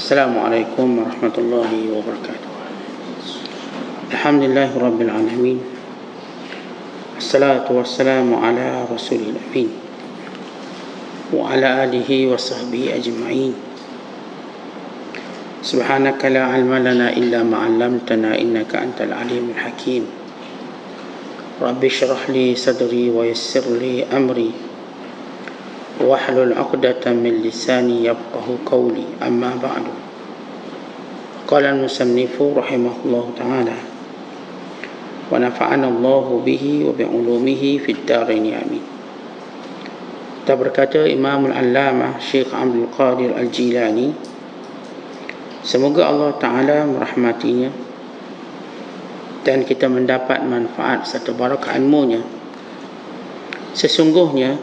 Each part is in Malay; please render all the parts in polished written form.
Assalamualaikum warahmatullahi wabarakatuh. Alhamdulillahi rabbil alamin. Assalatu wassalamu ala rasulil amin wa ala alihi wa sahbihi ajma'in. Subhanaka la ilma lana illa ma 'allamtana innaka antal alimul hakim. Rabbi shrah li sadri wa yassir li amri wahlul 'uqdatam min lisani yafqahu qawli. Amma ba'du. Qala al-musannifu rahimahullahu ta'ala wa nafa'ana Allahu bihi wa bi'ulumihi fid dharain amin. Kita berkata Imam al-Allamah Syekh Abdul Qadir Al-Jilani, semoga Allah Ta'ala merahmatinya dan kita mendapat manfaat serta barakah ilmunya. Sesungguhnya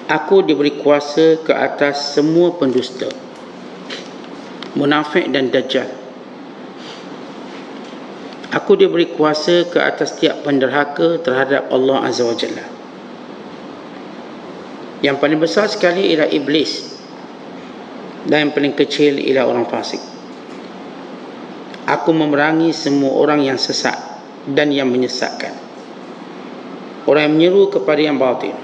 aku diberi kuasa ke atas semua pendusta, munafik dan dajjal. Aku diberi kuasa ke atas tiap penderhaka terhadap Allah Azza wa Jalla. Yang paling besar sekali ialah iblis, dan yang paling kecil ialah orang fasik. Aku memerangi semua orang yang sesat dan yang menyesatkan, orang yang menyeru kepada yang batil.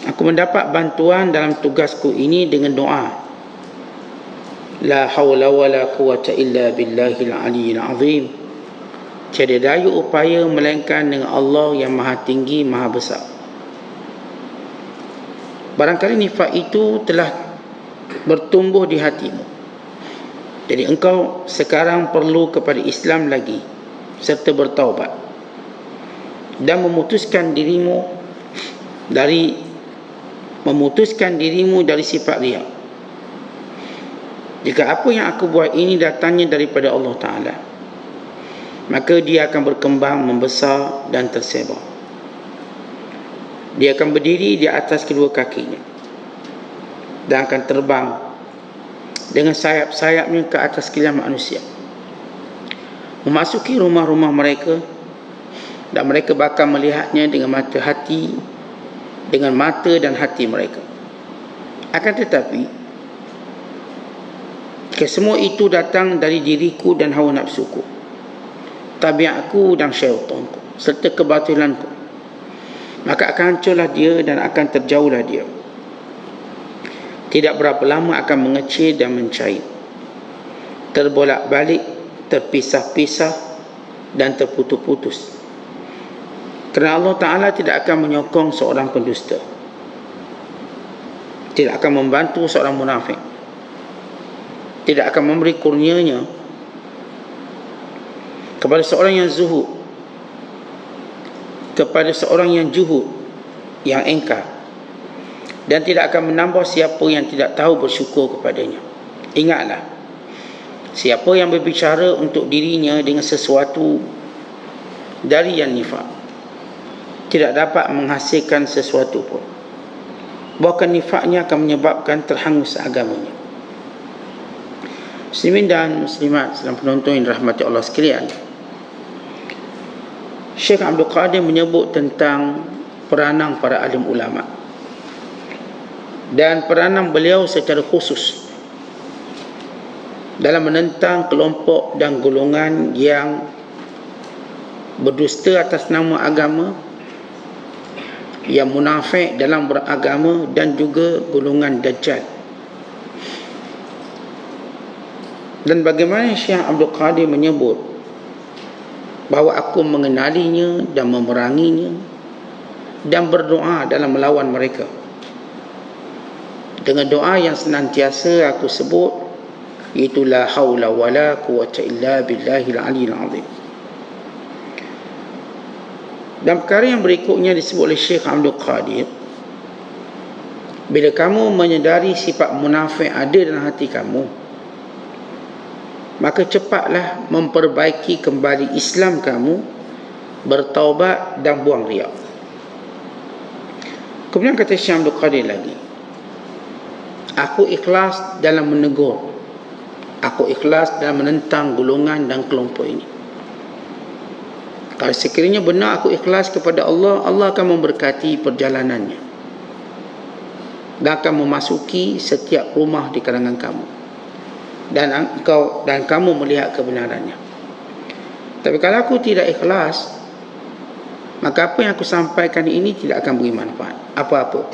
Aku mendapat bantuan dalam tugasku ini dengan doa. La hawla wa la quwata illa billahil aliyyil azim. Tiada daya upaya melainkan dengan Allah yang maha tinggi, maha besar. Barangkali nifak itu telah bertumbuh di hatimu, jadi engkau sekarang perlu kepada Islam lagi serta bertaubat dan memutuskan dirimu dari sifat riya. Jika apa yang aku buat ini datangnya daripada Allah Ta'ala, maka dia akan berkembang, membesar dan tersebar. Dia akan berdiri di atas kedua kakinya dan akan terbang dengan sayap-sayapnya ke atas sekalian manusia, memasuki rumah-rumah mereka, dan mereka bakal melihatnya dengan mata dan hati mereka. Akan tetapi jika semua itu datang dari diriku dan hawa nafsuku, tabiatku dan syaitanku serta kebatilanku, maka akan hancurlah dia dan akan terjauhlah dia. Tidak berapa lama akan mengecil dan mencair, terbolak-balik, terpisah-pisah dan terputus-putus. Kerana Allah Ta'ala tidak akan menyokong seorang pendusta, tidak akan membantu seorang munafik, tidak akan memberi kurnianya kepada seorang yang zuhud, kepada seorang yang juhud, yang engkar, dan tidak akan menambah siapa yang tidak tahu bersyukur kepadanya. Ingatlah, siapa yang berbicara untuk dirinya dengan sesuatu dari yang nifak tidak dapat menghasilkan sesuatu pun. Bahkan nifaknya akan menyebabkan terhangus agamanya. Muslimin dan muslimat sedang penonton yang dirahmati Allah sekalian, Syekh Abdul Qadir menyebut tentang peranan para alim ulama dan peranan beliau secara khusus dalam menentang kelompok dan golongan yang berdusta atas nama agama, yang munafik dalam beragama, dan juga golongan dajjal. Dan bagaimana Syekh Abdul Qadir menyebut bahawa aku mengenalinya dan memeranginya dan berdoa dalam melawan mereka dengan doa yang senantiasa aku sebut, iaitu la haula wa la quwata illa billahil aliyyil azim. Dan perkara yang berikutnya disebut oleh Syekh Abdul Qadir, bila kamu menyedari sifat munafik ada dalam hati kamu, maka cepatlah memperbaiki kembali Islam kamu, bertaubat dan buang riak. Kemudian kata Syekh Abdul Qadir lagi, aku ikhlas dalam menegur, aku ikhlas dalam menentang golongan dan kelompok ini. Kalau sekiranya benar aku ikhlas kepada Allah, Allah akan memberkati perjalanannya. dan akan memasuki setiap rumah di kalangan kamu, dan kamu melihat kebenarannya. Tapi kalau aku tidak ikhlas, maka apa yang aku sampaikan ini tidak akan beri manfaat apa-apa.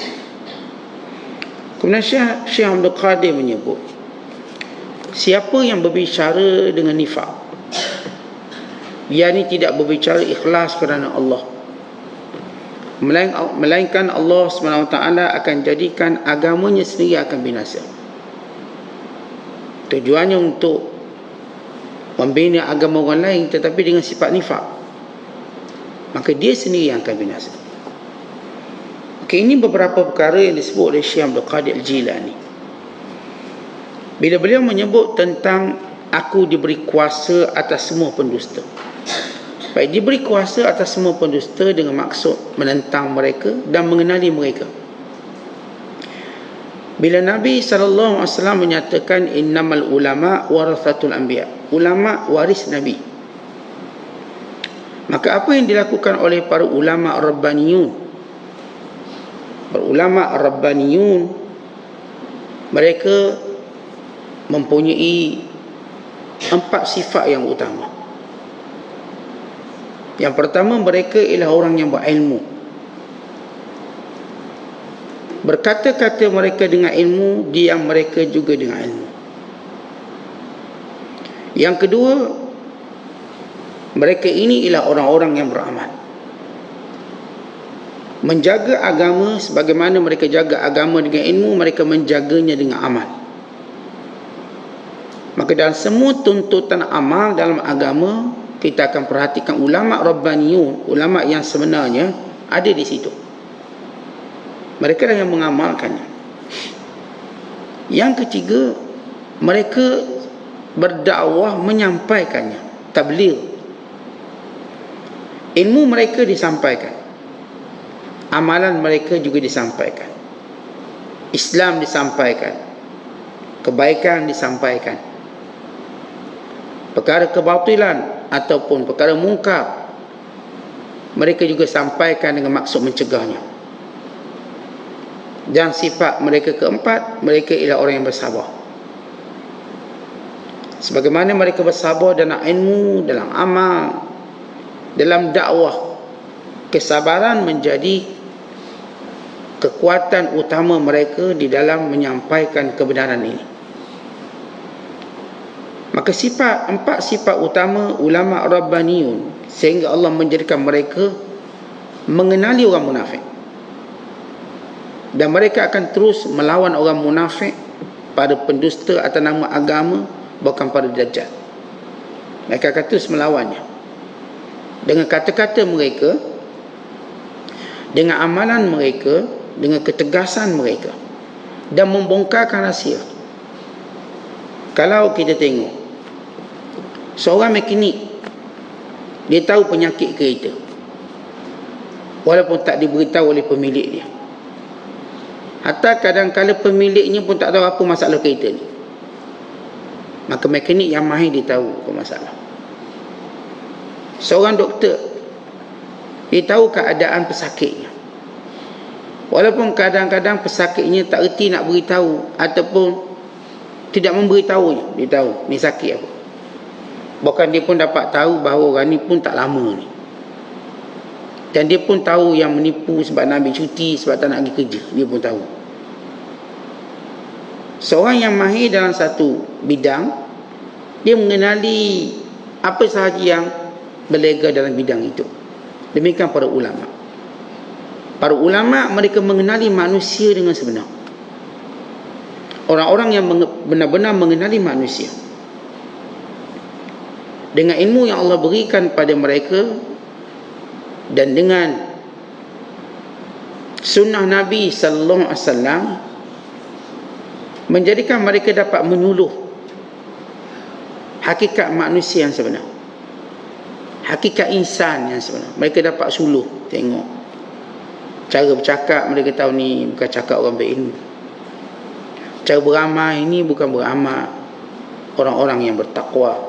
Kemudian Syekh Abdul Qadir menyebut, siapa yang berbicara dengan nifaq, ia ni tidak berbicara ikhlas kerana Allah, melainkan Allah SWT akan jadikan agamanya sendiri akan binasa. Tujuannya untuk membina agama orang lain tetapi dengan sifat nifaq, maka dia sendiri yang akan binasa. Ini beberapa perkara yang disebut oleh Syekh Abdul Qadir Al-Jilani bila beliau menyebut tentang aku diberi kuasa atas semua pendusta. Baik, diberi kuasa atas semua pendusta dengan maksud menentang mereka dan mengenali mereka. Bila Nabi SAW menyatakan innamal ulama warathatul anbiya, ulama waris Nabi, maka apa yang dilakukan oleh para ulama rabbaniyun, mereka mempunyai 4 sifat yang utama. Yang pertama, mereka ialah orang yang berilmu. Berkata-kata mereka dengan ilmu, diam mereka juga dengan ilmu. Yang kedua, mereka ini ialah orang-orang yang beramal. Menjaga agama sebagaimana mereka jaga agama dengan ilmu, mereka menjaganya dengan amal. Maka dalam semua tuntutan amal dalam agama, kita akan perhatikan ulama rabbaniyun, ulama yang sebenarnya ada di situ. Mereka yang mengamalkannya. Yang ketiga, mereka berdakwah menyampaikannya, tabligh. Ilmu mereka disampaikan, amalan mereka juga disampaikan, Islam disampaikan, kebaikan disampaikan, perkara kebatilan ataupun perkara mungkar mereka juga sampaikan dengan maksud mencegahnya. Dan sifat mereka keempat, mereka ialah orang yang bersabar. Sebagaimana mereka bersabar dalam ilmu, dalam amal, dalam dakwah, kesabaran menjadi kekuatan utama mereka di dalam menyampaikan kebenaran ini. Maka 4 sifat utama ulama rabbaniyun, sehingga Allah menjadikan mereka mengenali orang munafik, dan mereka akan terus melawan orang munafik, pada pendusta atas nama agama, bukan pada dajjal. Mereka akan terus melawannya dengan kata-kata mereka, dengan amalan mereka, dengan ketegasan mereka, dan membongkarkan rahsia. Kalau kita tengok seorang mekanik, dia tahu penyakit kereta walaupun tak diberitahu oleh pemilik dia. Hatta kadang-kadang pemiliknya pun tak tahu apa masalah kereta ni, maka mekanik yang mahir dia tahu apa masalah. Seorang doktor, dia tahu keadaan pesakitnya, walaupun kadang-kadang pesakitnya tak erti nak beritahu ataupun tidak memberitahunya. Dia tahu ni sakit apa. Bahkan dia pun dapat tahu bahawa orang ni pun tak lama ni, dan dia pun tahu yang menipu sebab nak ambil cuti, sebab tak nak pergi kerja. Dia pun tahu. Seorang yang mahir dalam satu bidang, dia mengenali apa sahaja yang berlega dalam bidang itu. Demikian para ulama. Para ulama, mereka mengenali manusia dengan sebenar. Orang-orang yang benar-benar mengenali manusia dengan ilmu yang Allah berikan pada mereka, dan dengan sunnah Nabi sallallahu alaihi wasallam, menjadikan mereka dapat menyuluh hakikat manusia yang sebenar, hakikat insan yang sebenar. Mereka dapat suluh, tengok cara bercakap, mereka tahu ni bukan cakap orang berilmu. Cara beramal ini bukan beramal orang-orang yang bertakwa.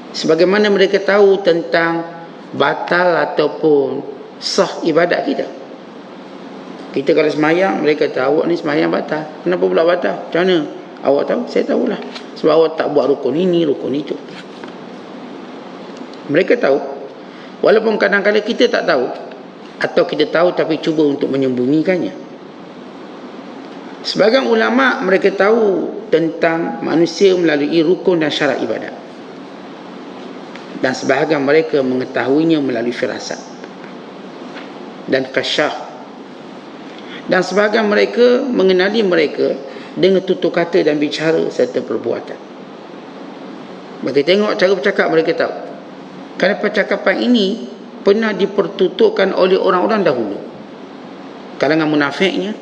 Sebagaimana mereka tahu tentang batal ataupun sah ibadat kita. Kita kalau semayang, mereka tahu awak ni semayang batal. Kenapa pula batal? Macam mana? Awak tahu? Saya tahulah. Sebab awak tak buat rukun ini, rukun itu. Mereka tahu. Walaupun kadang-kadang kita tak tahu, atau kita tahu tapi cuba untuk menyembunyikannya. Sebagian ulama mereka tahu tentang manusia melalui rukun dan syarat ibadat. Dan sebahagian mereka mengetahuinya melalui firasat dan kasyaf. Dan sebahagian mereka mengenali mereka dengan tutur kata dan bicara serta perbuatan. Mereka tengok cara bercakap, mereka tahu. Kerana percakapan ini pernah dipertuturkan oleh orang-orang dahulu. Kalangan munafiknya,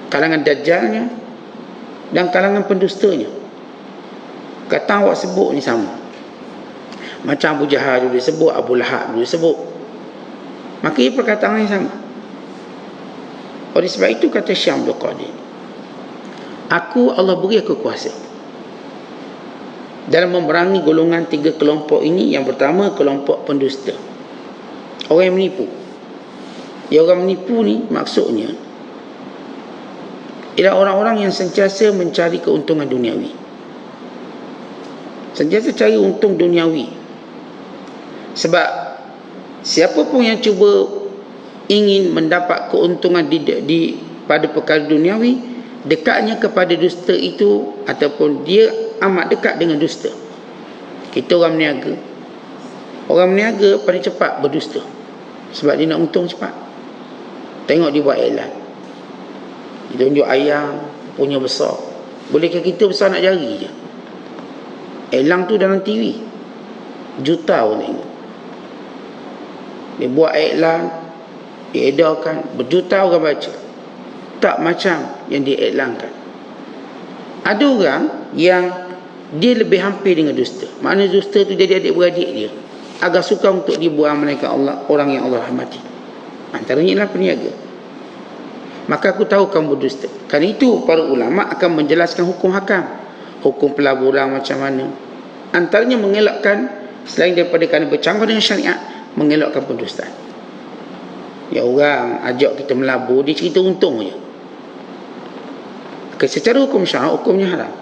kalangan dajjalnya, dan kalangan pendustanya. Kata awak sebut ni sama. Macam Abu Jahal dulu disebut, Abu Lahab dulu disebut. Maka ia perkataan yang sama. Oleh sebab itu kata Syekh Abdul Qadir, aku, Allah beri aku kuasa dalam memerangi golongan 3 kelompok ini. Yang pertama, kelompok pendusta, orang yang menipu. Yang orang menipu ni maksudnya ialah orang-orang yang sentiasa mencari keuntungan duniawi, sentiasa cari untung duniawi. Sebab siapa pun yang cuba ingin mendapat keuntungan pada perkara duniawi, dekatnya kepada dusta itu, ataupun dia amat dekat dengan dusta. Kita orang berniaga, orang berniaga paling cepat berdusta, sebab dia nak untung cepat. Tengok dia buat iklan, dia tunjuk ayam punya besar. Bolehkah kita besar nak jari je? Iklan tu dalam TV juta orang tengok. Dia buat iklan, diedarkan, berjuta orang baca. Tak macam yang diiklankan. Ada orang yang dia lebih hampir dengan dusta. Maknanya dusta tu jadi adik-beradik dia, agak suka untuk dibuat malaikat Allah, orang yang Allah rahmati. Antaranya ialah peniaga. Maka aku tahu kamu berdusta. Kerana itu para ulama akan menjelaskan hukum hakam, hukum pelaburan macam mana. Antaranya mengelakkan, selain daripada kerana bercanggah dengan syariat, mengelakkan pendustaan. Ya, orang ajak kita melabur, dia cerita untung je. Secara hukum syara, hukumnya haram.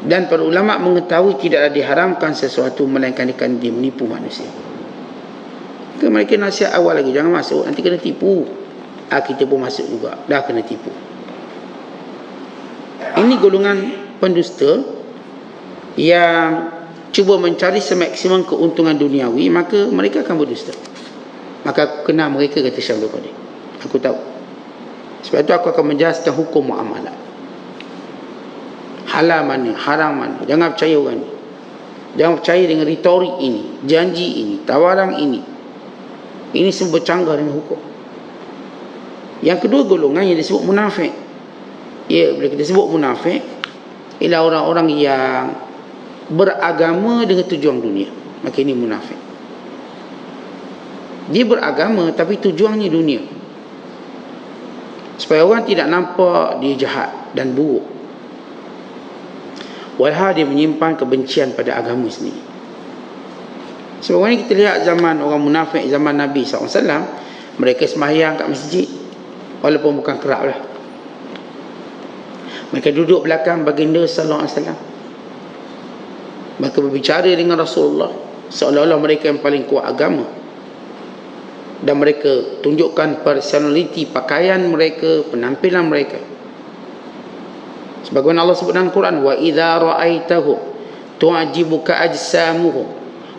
Dan para ulama mengetahui tidaklah diharamkan sesuatu melainkan dia menipu manusia. Mereka nasihat awal lagi, jangan masuk, nanti kena tipu. Kita pun masuk juga, dah kena tipu. Ini golongan pendusta yang cuba mencari semaksimum keuntungan duniawi, maka mereka akan berdusta. Maka aku kenal mereka, kata Syekh Abdul Qadir. Aku tahu. Sebab itu aku akan menjelaskan hukum muamalah. Halal mana, haram mana. Jangan percaya orang ni. Jangan percaya dengan retorik ini, janji ini, tawaran ini. Ini semua bercanggah dengan hukum. Yang kedua golongan yang disebut munafik. Ya, bila kita sebut munafik, ialah orang-orang yang beragama dengan tujuan dunia. Maka ini munafik. Dia beragama tapi tujuannya dunia, supaya orang tidak nampak dia jahat dan buruk, walhal dia menyimpan kebencian pada agama sendiri. Sebab ini kita lihat zaman orang munafik, zaman Nabi SAW, mereka sembahyang kat masjid walaupun bukan kerap lah. Mereka duduk belakang baginda SAW. Mereka berbicara dengan Rasulullah seolah-olah mereka yang paling kuat agama. Dan mereka tunjukkan personality, pakaian mereka, penampilan mereka. Sebagaimana Allah sebut dalam Quran, wa idza ra'aitahum tu'jibuka ajsamuhum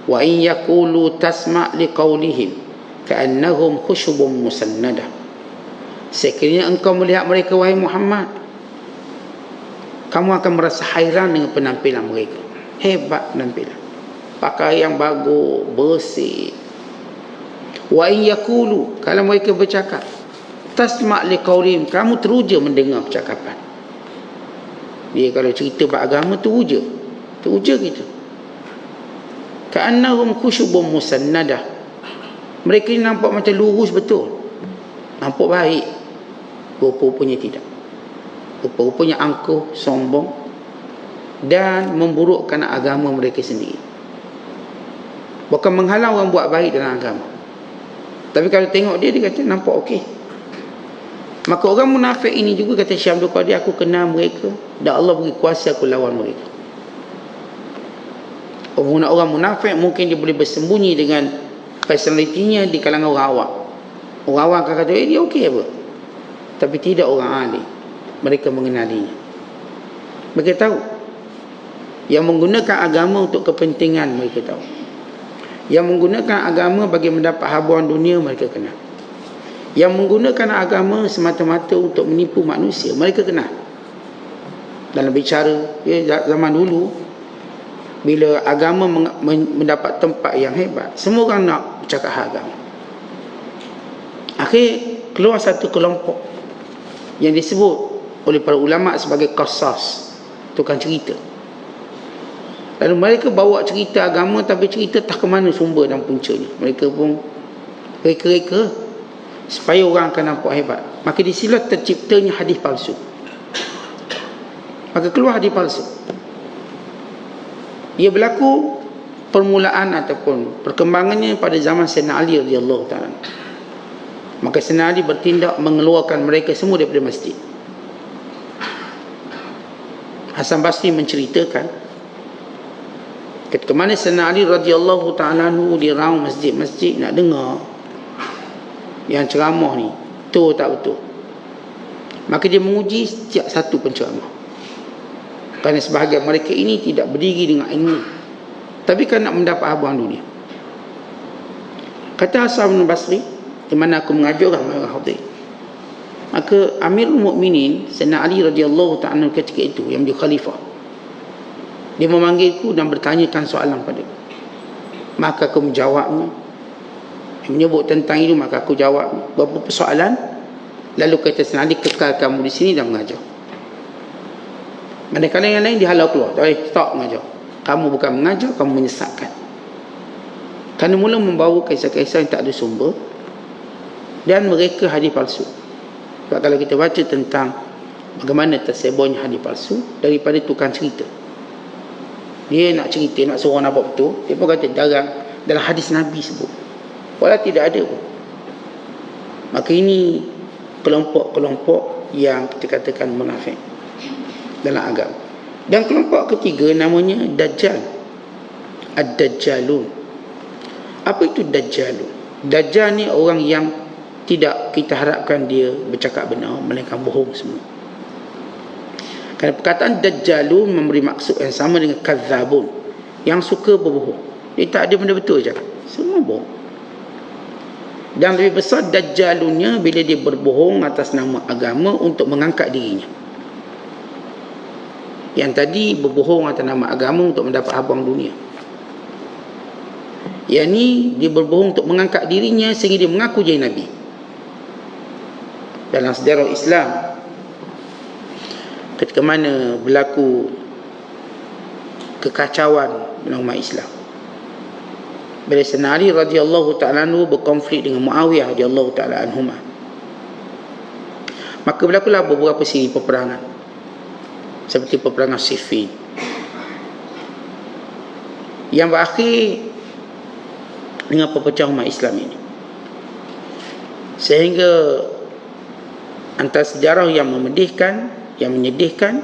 wa in yaqulu tasma' liqaulihim ka'annahum khushubun musannadah. Sekiranya engkau melihat mereka, wahai Muhammad, kamu akan merasa hairan dengan penampilan mereka. Hebat penampilan, pakaian bagus, bersih. Wa in yaqulu, kalau mereka bercakap, tasma' liqaulihim, kamu teruja mendengar percakapan. Dia kalau cerita beragama teruja gitu. Ka'annahum khushubun musannadah, mereka ni nampak macam lurus betul, nampak baik, rupa-rupanya tidak. Rupa-rupanya angkuh, sombong, dan memburukkan agama mereka sendiri. Bukan menghalang orang buat baik dalam agama. Tapi kalau tengok dia kata nampak okey. Maka orang munafik ini juga kata Syekh Abdul Qadir, aku kenal mereka dan Allah beri kuasa aku lawan mereka. Orang munafik mungkin dia boleh bersembunyi dengan personalitinya di kalangan orang awam. Orang awam akan kata dia okey apa, tapi tidak orang alim. Mereka mengenalinya, mereka tahu yang menggunakan agama untuk kepentingan, mereka tahu yang menggunakan agama bagi mendapat habuan dunia, mereka kenal. Yang menggunakan agama semata-mata untuk menipu manusia, mereka kenal. Dalam bicara zaman dulu, bila agama mendapat tempat yang hebat, semua orang nak bercakap agama. Akhir keluar satu kelompok yang disebut oleh para ulama sebagai qasas, tukang cerita. Lalu mereka bawa cerita agama, tapi cerita tak ke mana sumber dan puncanya. Mereka pun reka-reka supaya orang akan nampak hebat. Maka di sinilah terciptanya hadis palsu. Maka keluar hadis palsu. Ia berlaku permulaan ataupun perkembangannya pada zaman Sayyidina Ali radhiyallahu ta'ala. Maka Sayyidina Ali bertindak mengeluarkan mereka semua daripada masjid. Hasan Basri menceritakan ketika mana Sayyidina Ali radhiyallahu ta'ala dia raung masjid-masjid nak dengar yang ceramah ni betul tak betul, maka dia menguji setiap satu penceramah. Kerana sebahagian mereka ini tidak berdiri dengan ilmu, tapi kan nak mendapat habuan dunia. Kata Hasan Basri, di mana aku mengajar orang hadir, maka Amirul Mukminin Sayyidina Ali radhiyallahu ta'ala ketika itu yang menjadi khalifah, dia memanggilku dan bertanyakan soalan padaku. Maka aku menjawabnya. Dia menyebut tentang itu, maka aku jawab beberapa persoalan. Lalu kata Sayyidina Ali, kekal kamu di sini dan mengajar. Manakala yang lain dihalau keluar, tak boleh, stop mengajar. Kamu bukan mengajar, kamu menyesatkan. Kerana mula membawa kisah-kisah yang tak ada sumber dan mereka hadis palsu. Sebab kalau kita baca tentang bagaimana tersebarnya hadis palsu daripada tukang cerita, dia nak cerita, nak suruh nampak betul, dia pun kata dalam hadis Nabi sebut, walau tidak ada pun. Maka ini kelompok-kelompok yang kita katakan munafik dalam agama. Dan kelompok ketiga namanya Dajjal, Ad-Dajjalun. Apa itu Dajjalun? Dajjal ni orang yang tidak kita harapkan dia bercakap benar, melainkan bohong semua. Kerana perkataan Dajjalun memberi maksud yang sama dengan Kadzabun, yang suka berbohong. Dia tak ada benda betul je, semua bohong. Dan lebih besar Dajjalunnya bila dia berbohong atas nama agama untuk mengangkat dirinya. Yang tadi berbohong atas nama agama untuk mendapat habuan dunia. Yang ni dia berbohong untuk mengangkat dirinya sehingga dia mengaku jadi Nabi. Dalam sejarah Islam, ketika mana berlaku kekacauan dalam umat Islam, bila Sayyidina Ali radhiyallahu ta'ala anhu berkonflik dengan Muawiyah radhiyallahu ta'ala anhuma, maka berlakulah beberapa siri peperangan seperti peperangan Siffin yang berakhir dengan perpecahan umat Islam ini. Sehingga antara sejarah yang memedihkan, yang menyedihkan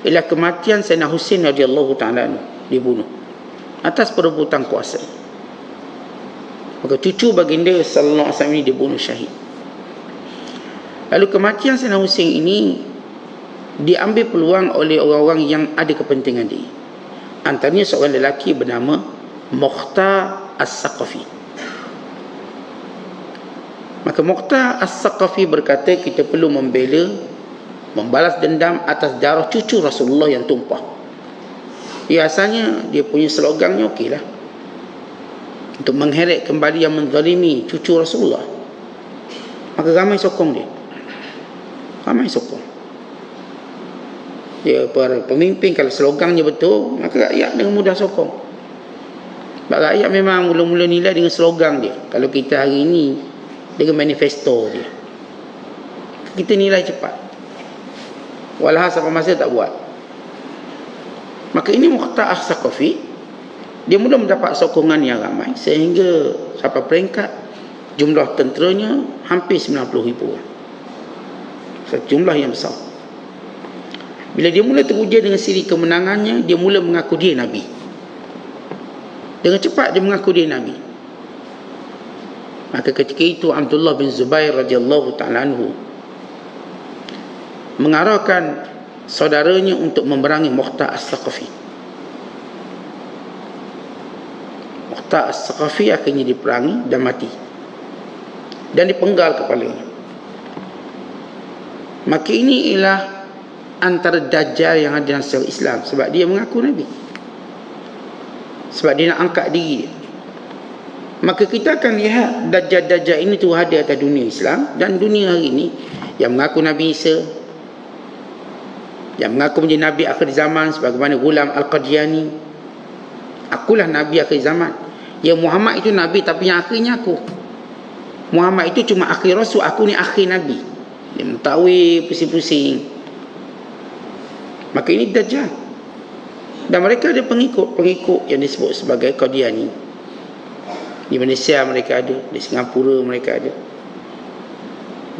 ialah kematian Sayyidina Husain radhiyallahu ta'ala dibunuh atas perebutan kuasa. Maka cucu baginda sallallahu alaihi wasallam ini dibunuh syahid. Lalu kematian Sayyidina Husain ini diambil peluang oleh orang-orang yang ada kepentingan dia. Antaranya seorang lelaki bernama Mukhtar As-Saqafi. Maka Mukhtar As-Saqafi berkata, kita perlu membalas dendam atas darah cucu Rasulullah yang tumpah. Dia asalnya dia punya slogannya okeylah, untuk mengheret kembali yang menzalimi cucu Rasulullah. Maka ramai sokong dia, ramai sokong dia. Para pemimpin kalau slogannya betul, maka rakyat dengan mudah sokong. Sebab rakyat memang mula-mula nilai dengan slogan dia. Kalau kita hari ini dengan manifesto dia, kita nilai cepat, walhal sampai masa tak buat. Maka ini Mukhtar As-Saqafi, dia mula mendapat sokongan yang ramai sehingga sampai peringkat Jumlah tenteranya hampir 90,000 orang. Satu jumlah yang besar. Bila dia mula teruja dengan siri kemenangannya, dia mula mengaku dia Nabi. Dengan cepat dia mengaku dia Nabi. Maka ketika itu Abdullah bin Zubair radhiyallahu ta'ala anhu mengarahkan saudaranya untuk memerangi Muqta' As-Saqafi. Muqta' As-Saqafi akhirnya diperangi dan mati, dan dipenggal kepalanya. Maka ini ialah antara Dajjal yang ada dalam sejarah Islam, sebab dia mengaku Nabi, sebab dia nak angkat diri dia. Maka kita akan lihat Dajjal-Dajjal ini tu ada atas dunia Islam dan dunia hari ini, yang mengaku Nabi Isa, yang mengaku menjadi Nabi akhir zaman sebagaimana Ghulam Al-Qadiani. Akulah Nabi akhir zaman. Ya, Muhammad itu Nabi tapi yang akhirnya aku. Muhammad itu cuma akhir Rasul, aku ni akhir Nabi. Dia mengetahui pusing-pusing. Maka ini Dajjal. Dan mereka ada pengikut yang disebut sebagai Qadiani. Di Malaysia mereka ada, di Singapura mereka ada,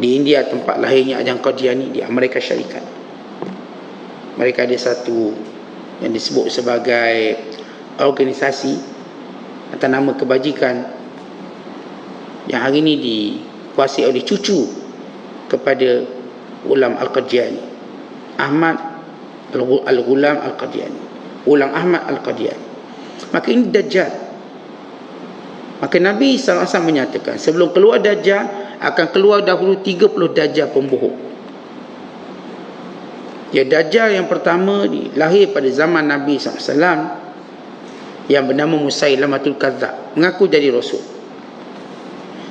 di India tempat lahirnya ajang Qadiani, di Amerika Syarikat mereka ada satu yang disebut sebagai organisasi atas nama kebajikan, yang hari ini dikuasai oleh cucu kepada Ghulam Al-Qadiani, Ahmad Al-Ghulam Al-Qadiani, Ghulam Ahmad Al-Qadiani. Maka ini Dajjal. Maka Nabi SAW menyatakan sebelum keluar Dajjal akan keluar dahulu 30 Dajjal pembohong. Ya, Dajjal yang pertama lahir pada zaman Nabi SAW, yang bernama Musailamatul Kadzdzab, mengaku jadi Rasul.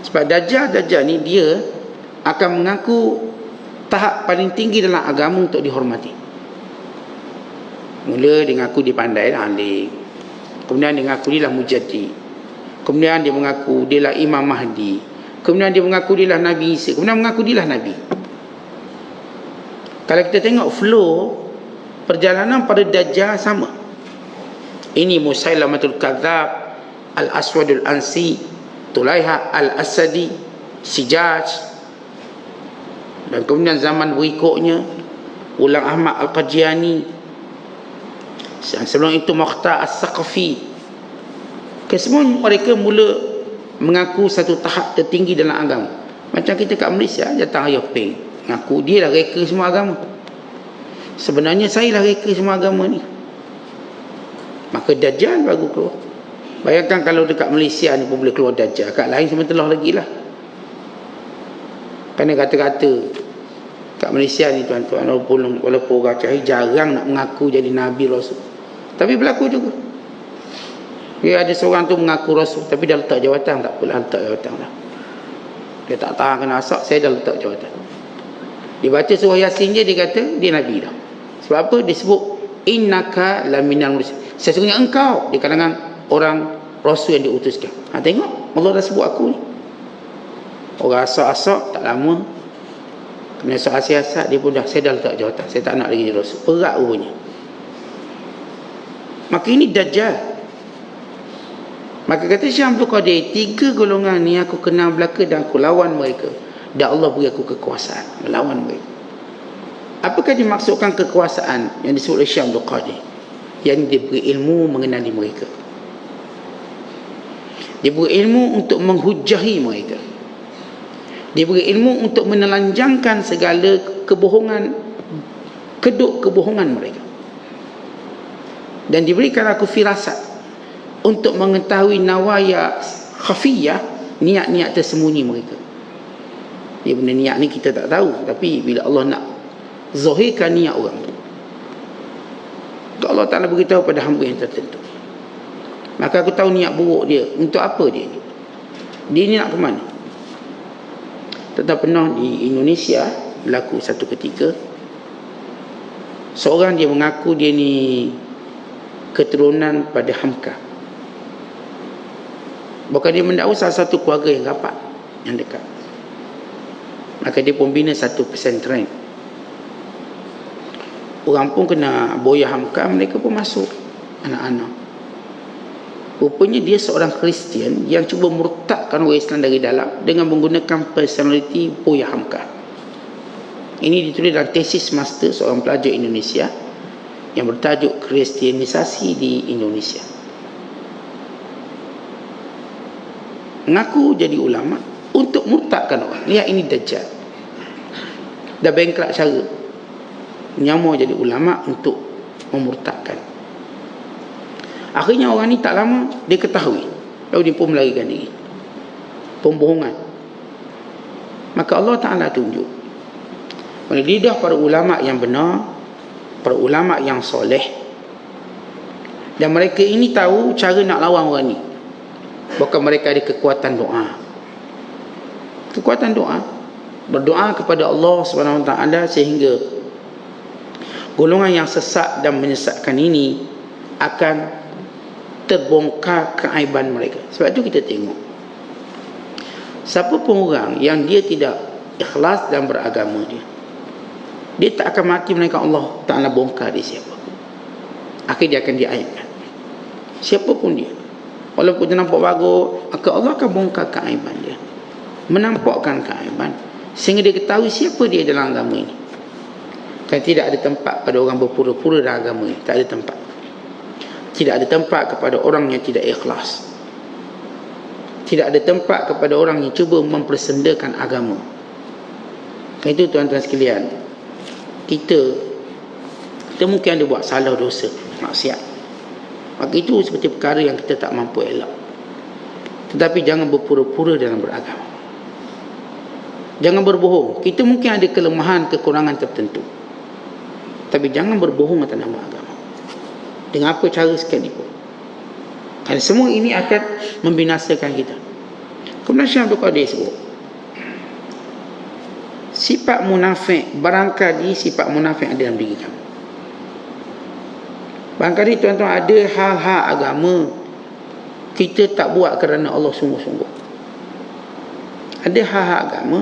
Sebab Dajjal ni dia akan mengaku tahap paling tinggi dalam agama untuk dihormati. Mula dia mengaku dia pandai alim, kemudian dia mengaku dia lah mujaddid, kemudian dia mengaku dia lah Imam Mahdi, kemudian dia mengaku dia lah Nabi Isa, kemudian mengaku dia lah Nabi. Kalau kita tengok flow perjalanan pada Dajjal sama. Ini Musailamatul Kadzdzab, Al-Aswadul Ansi, Tulaiha Al-Asadi, Sijaj, dan kemudian zaman berikutnya Ghulam Ahmad Al-Qadiani, sebelum itu Muqta' As-Saqafi. Semua mereka mula mengaku satu tahap tertinggi dalam agama. Macam kita kat Malaysia, datang Ayah Peng mengaku dia lah reka semua agama. Sebenarnya saya lah reka semua agama ni. Maka Dajjal baru keluar. Bayangkan kalau dekat Malaysia ni pun boleh keluar Dajjal, kat lain sebentar lagi lah. Kerana kata-kata kat Malaysia ni tuan-tuan, walaupun orang cahaya jarang nak mengaku jadi Nabi Rasul, tapi berlaku juga. Dia ada seorang tu mengaku Rasul tapi dah letak jawatan, tak apalah letak jawatan lah. Dia tak tahan kena asak, saya dah letak jawatan. Dia baca surah Yasin je, dia kata dia Nabi dah. Sebab apa? Dia sebut innaka laminal mursalin, sesungguhnya engkau di kalangan orang Rasul yang diutuskan. Tengok, Allah dah sebut aku ni. Orang asak-asak tak lama, kemudian soal siasat dia pun dah, saya dah letak jawatan, saya tak nak lagi jadi Rasul. Berat rupanya. Maka ini Dajjal. Maka kata Syekh Abdul Qadir, 3 golongan ni aku kenal belaka dan aku lawan mereka, dan Allah beri aku kekuasaan melawan mereka. Apakah dimaksudkan kekuasaan yang disebut oleh Syekh Abdul Qadir? Yang diberi ilmu mengenali mereka, diberi ilmu untuk menghujahi mereka, diberi ilmu untuk menelanjangkan segala kebohongan, keduk kebohongan mereka, dan diberikan aku firasat untuk mengetahui nawaya khafiyah, niat-niat tersembunyi mereka. Dia benda niat ni kita tak tahu, tapi bila Allah nak zahirkan niat orang tu, Allah Ta'ala beritahu pada hamba yang tertentu, maka aku tahu niat buruk dia. Untuk apa dia ni? Dia ni nak ke mana? Tetap pernah di Indonesia berlaku satu ketika, seorang dia mengaku dia ni keturunan pada Hamka. Bahkan dia mendakwa salah satu keluarga yang rapat, yang dekat. Maka dia pun bina satu pesantren. Orang pun kena boya Hamka, mereka pun masuk, anak-anak. Rupanya dia seorang Kristian yang cuba murtadkan orang Islam dari dalam dengan menggunakan personality Buya Hamka. Ini ditulis dalam tesis master seorang pelajar Indonesia yang bertajuk Kristianisasi di Indonesia. Mengaku jadi ulama untuk murtadkan orang. Lihat, ini Dajjal. Dah bengkak cara nyamuk jadi ulama untuk memurtadkan. Akhirnya orang ni tak lama dia ketahui, lalu dia pun melarikan diri. Pembohongan. Maka Allah Ta'ala tunjuk oleh lidah para ulama yang benar, para ulama yang soleh, dan mereka ini tahu cara nak lawan orang ni. Bahkan mereka ada kekuatan doa. Kekuatan doa, berdoa kepada Allah Subhanahu Wa Ta'ala sehingga golongan yang sesat dan menyesatkan ini akan terbongkar keaiban mereka. Sebab itu kita tengok, siapa pun orang yang dia tidak ikhlas dan beragama, dia tak akan mati melainkan Allah Ta'ala bongkar dia siapa. Akhirnya dia akan diaibkan. Siapa pun dia, walaupun dia nampak bagus, maka Allah akan bongkar keaiban dia, menampakkan keaiban sehingga dia ketahui siapa dia dalam agama ini. Kan tidak ada tempat pada orang berpura-pura dalam agama ini. Tak ada tempat. Tidak ada tempat kepada orang yang tidak ikhlas. Tidak ada tempat kepada orang yang cuba mempersendakan agama. Itu tuan-tuan sekalian, kita mungkin ada buat salah dosa, maksiat. Maka itu seperti perkara yang kita tak mampu elak. Tetapi jangan berpura-pura dalam beragama. Jangan berbohong. Kita mungkin ada kelemahan, kekurangan tertentu, tapi jangan berbohong atas nama agama dengan apa cara sekalipun. Kerana semua ini akan membinasakan kita. Kemudian Syekh Abdul Qadir sebut, sifat munafik, barangkali sifat munafik ada dalam diri kamu. Barangkali tuan-tuan ada hal-hal agama kita tak buat kerana Allah sungguh-sungguh. Ada hal-hal agama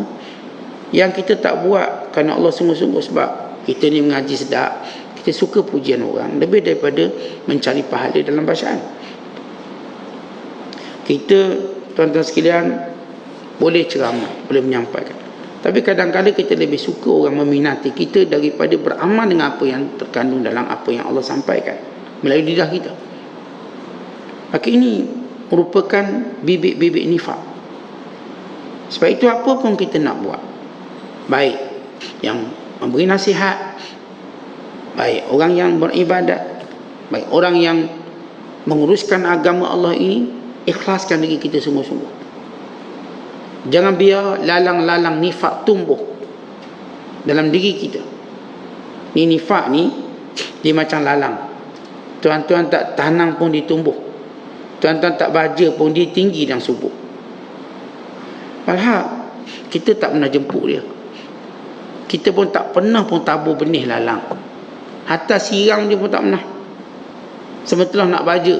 yang kita tak buat kerana Allah sungguh-sungguh sebab kita ni mengaji sedap, kita suka pujian orang lebih daripada mencari pahala dalam bacaan. Kita, tuan-tuan sekalian, boleh ceramah, boleh menyampaikan, tapi kadang-kadang kita lebih suka orang meminati kita daripada beramal dengan apa yang terkandung dalam apa yang Allah sampaikan melalui lidah kita. Maka ini merupakan bibit-bibit nifak. Sebab itu apa pun kita nak buat, baik yang memberi nasihat, baik orang yang beribadat, baik orang yang menguruskan agama Allah ini, ikhlaskan diri kita sungguh-sungguh. Jangan biar lalang-lalang nifak tumbuh dalam diri kita. Ni nifak ni, dia macam lalang. Tuan-tuan tak tanam pun dia tumbuh, tuan-tuan tak baja pun dia tinggi dan subur. Padahal kita tak pernah jemput dia. Kita pun tak pernah pun tabur benih lalang. Hatta siram dia pun tak pernah. Sebetulnya nak baja,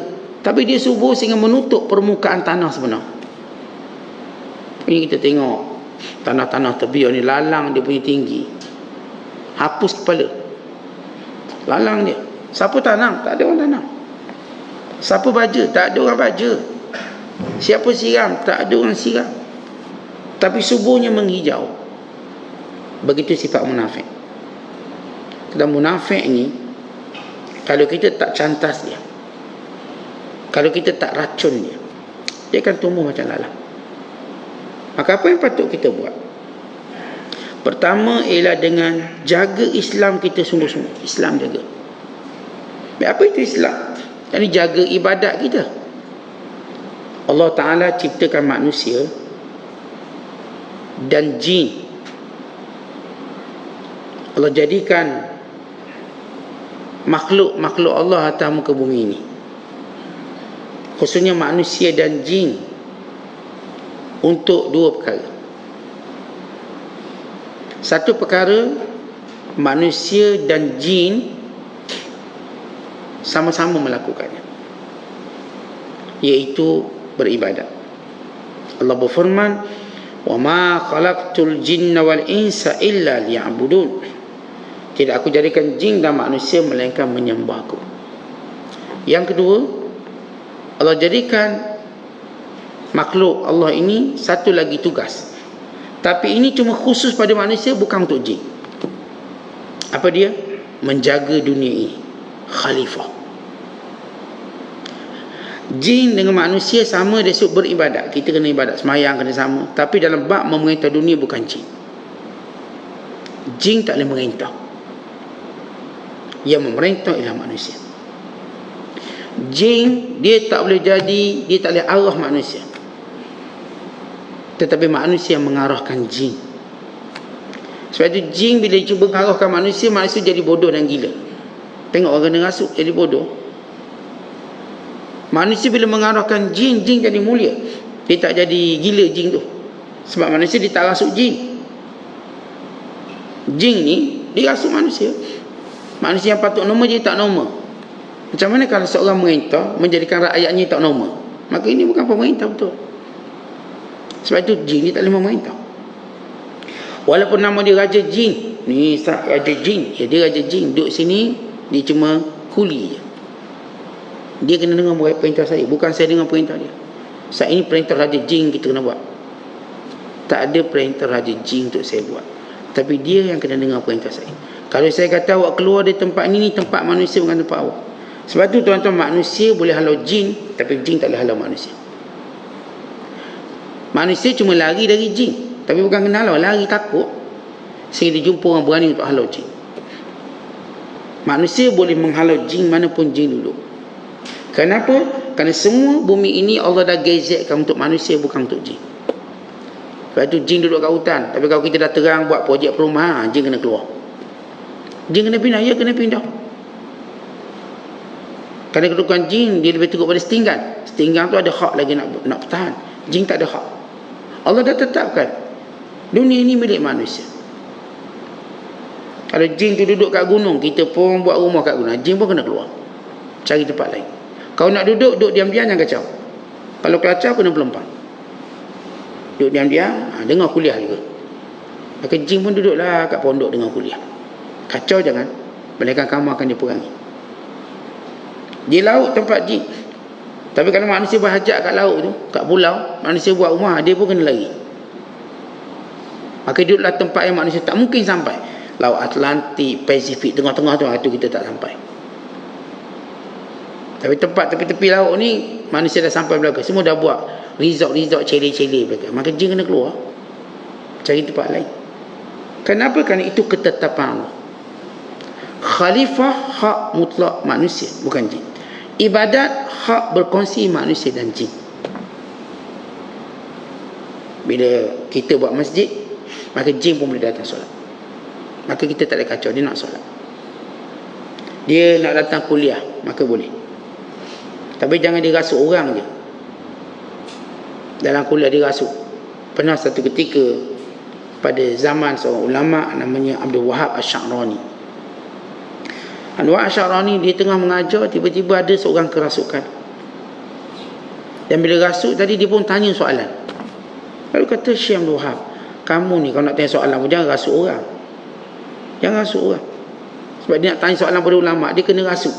tapi dia subur sehingga menutup permukaan tanah sebenar. Ini kita tengok tanah-tanah tebiak ni, lalang dia punya tinggi, hapus kepala. Lalang dia. Siapa tanam? Tak ada orang tanam. Siapa baja? Tak ada orang baja. Siapa siram? Tak ada orang siram. Tapi suburnya menghijau. Begitu sifat munafik. Dan munafik ni, kalau kita tak cantas dia, kalau kita tak racun dia, dia akan tumbuh macam lalang. Maka apa yang patut kita buat? Pertama ialah dengan jaga Islam kita sungguh-sungguh. Islam jaga. Apa itu Islam? Jadi jaga ibadat kita. Allah Ta'ala ciptakan manusia dan jin. Allah jadikan makhluk-makhluk Allah atas muka bumi ini, khususnya manusia dan jin, untuk dua perkara. Satu perkara, manusia dan jin sama-sama melakukannya, iaitu beribadat. Allah berfirman, "Wa ma khalaqtul jinna wal insa illa liya'budun." Tidak aku jadikan jin dan manusia melainkan menyembahku. Yang kedua, Allah jadikan makhluk Allah ini satu lagi tugas. Tapi ini cuma khusus pada manusia, bukan untuk jin. Apa dia? Menjaga dunia ini. Khalifah. Jin dengan manusia sama, dia suruh beribadat. Kita kena ibadat, semayang kena sama. Tapi dalam bab memerintah dunia bukan jin. Jin tak boleh merintah. Yang memerintah ialah manusia. Jin dia tak boleh jadi, dia tak boleh arah manusia. Tetapi manusia yang mengarahkan jin. Sebab itu jin bila cuba mengarahkan manusia, manusia jadi bodoh dan gila. Tengok orang kena rasuk jadi bodoh. Manusia bila mengarahkan jin, jin jadi mulia. Dia tak jadi gila jin tu. Sebab manusia dia tak rasuk jin. Jin ni dia rasuk manusia. Manusia yang patut normal dia tak normal. Macam mana kalau seorang merintah menjadikan rakyatnya tak normal? Maka ini bukan pemerintah betul. Sebab itu jin ni tak boleh memerintah. Walaupun nama dia Raja Jin. Ni Raja Jin. Ya, dia Raja Jin. Duduk sini, dia cuma kuli je. Dia kena dengar perintah saya. Bukan saya dengar perintah dia. Saat ini perintah Raja Jin kita kena buat. Tak ada perintah Raja Jin untuk saya buat. Tapi dia yang kena dengar perintah saya. Kalau saya kata awak keluar dari tempat ini, tempat manusia bukan tempat awak. Sebab tu tuan-tuan, manusia boleh halau jin, tapi jin tak boleh halau manusia. Manusia cuma lari dari jin, tapi bukan kena halau, lari takut sehingga dia jumpa orang berani untuk halau jin. Manusia boleh menghalau jin mana pun jin duduk. Kenapa? Kerana semua bumi ini Allah dah gazetkan untuk manusia, bukan untuk jin. Sebab tu jin duduk kat hutan, tapi kalau kita dah terang buat projek perumahan, jin kena keluar. Jin kena pindah, ya kena pindah. Kerana kedudukan jin dia lebih teruk pada setinggan. Setinggan tu ada hak lagi nak bertahan. Jin tak ada hak. Allah dah tetapkan dunia ini milik manusia. Kalau jin tu duduk kat gunung, kita pun buat rumah kat gunung, jin pun kena keluar, cari tempat lain. Kalau nak duduk diam-diam, jangan kacau. Kalau kacau kena pelempang. Duduk diam-diam, dengar kuliah juga. Maka jin pun duduklah kat pondok dengar kuliah. Kacau jangan, malaikat kamu akan diperangi. Di laut tempat jin. Tapi kalau manusia berhajat kat laut tu, kat pulau, manusia buat rumah, dia pun kena lari. Maka duduklah tempat yang manusia tak mungkin sampai. Laut Atlantik, Pasifik, tengah-tengah tu kita tak sampai. Tapi tempat tepi-tepi laut ni, manusia dah sampai belakang. Semua dah buat resort, cele-cele belakang. Maka jin kena keluar, cari tempat lain. Kenapa? Kerana itu ketetapan Allah. Khalifah hak mutlak manusia, bukan jin. Ibadat hak berkongsi manusia dan jin. Bila kita buat masjid, maka jin pun boleh datang solat. Maka kita tak boleh kacau, dia nak solat. Dia nak datang kuliah, maka boleh. Tapi jangan dia rasuk orang je. Dalam kuliah dia rasuk. Pernah satu ketika pada zaman seorang ulama namanya Abdul Wahab Asy-Sya'rani. Anwar Asy-Sya'rani dia tengah mengajar, tiba-tiba ada seorang kerasukan. Dan bila rasuk tadi, dia pun tanya soalan. Lalu kata Syekh Abdul Wahab, kamu ni kalau nak tanya soalan jangan rasuk orang. Jangan rasuk orang. Sebab dia nak tanya soalan pada ulama, dia kena rasuk.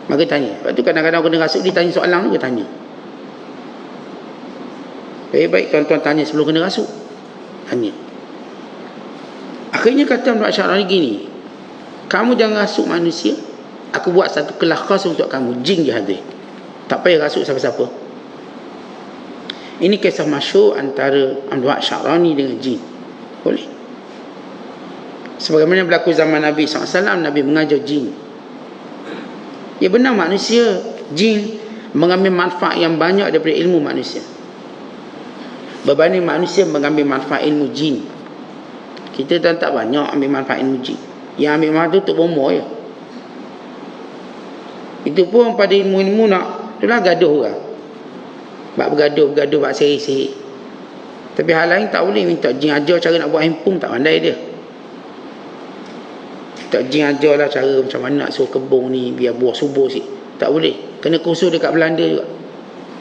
Maka tanya. Sebab tu kadang-kadang kena rasuk, dia tanya soalan tu, dia tanya. Baik-baik tuan-tuan tanya sebelum kena rasuk. Tanya. Akhirnya kata Abdul Asy-Sya'rani gini, kamu jangan rasuk manusia, aku buat satu kelas khas untuk kamu, jin je hadir. Tak payah rasuk siapa-siapa. Ini kisah masyhur antara Abdul Asy-Sya'rani dengan jin. Boleh. Sebagaimana berlaku zaman Nabi SAW, Nabi mengajar jin. Ya benar, manusia, jin mengambil manfaat yang banyak daripada ilmu manusia berbanding manusia mengambil manfaat ilmu jin. Kita tak banyak ambil manfaat ilmu jin. Yang ambil manfaat tu untuk bomoh je. Itu pun pada ilmu-ilmu nak, itulah gaduh orang. Bak bergaduh, bak sihir-sihir. Tapi hal lain tak boleh minta jin ajar cara nak buat handphone, tak pandai dia. Tak jin ajar lah cara macam mana nak suruh kebun ni biar buah subur sikit. Tak boleh. Kena kursus dekat Belanda juga,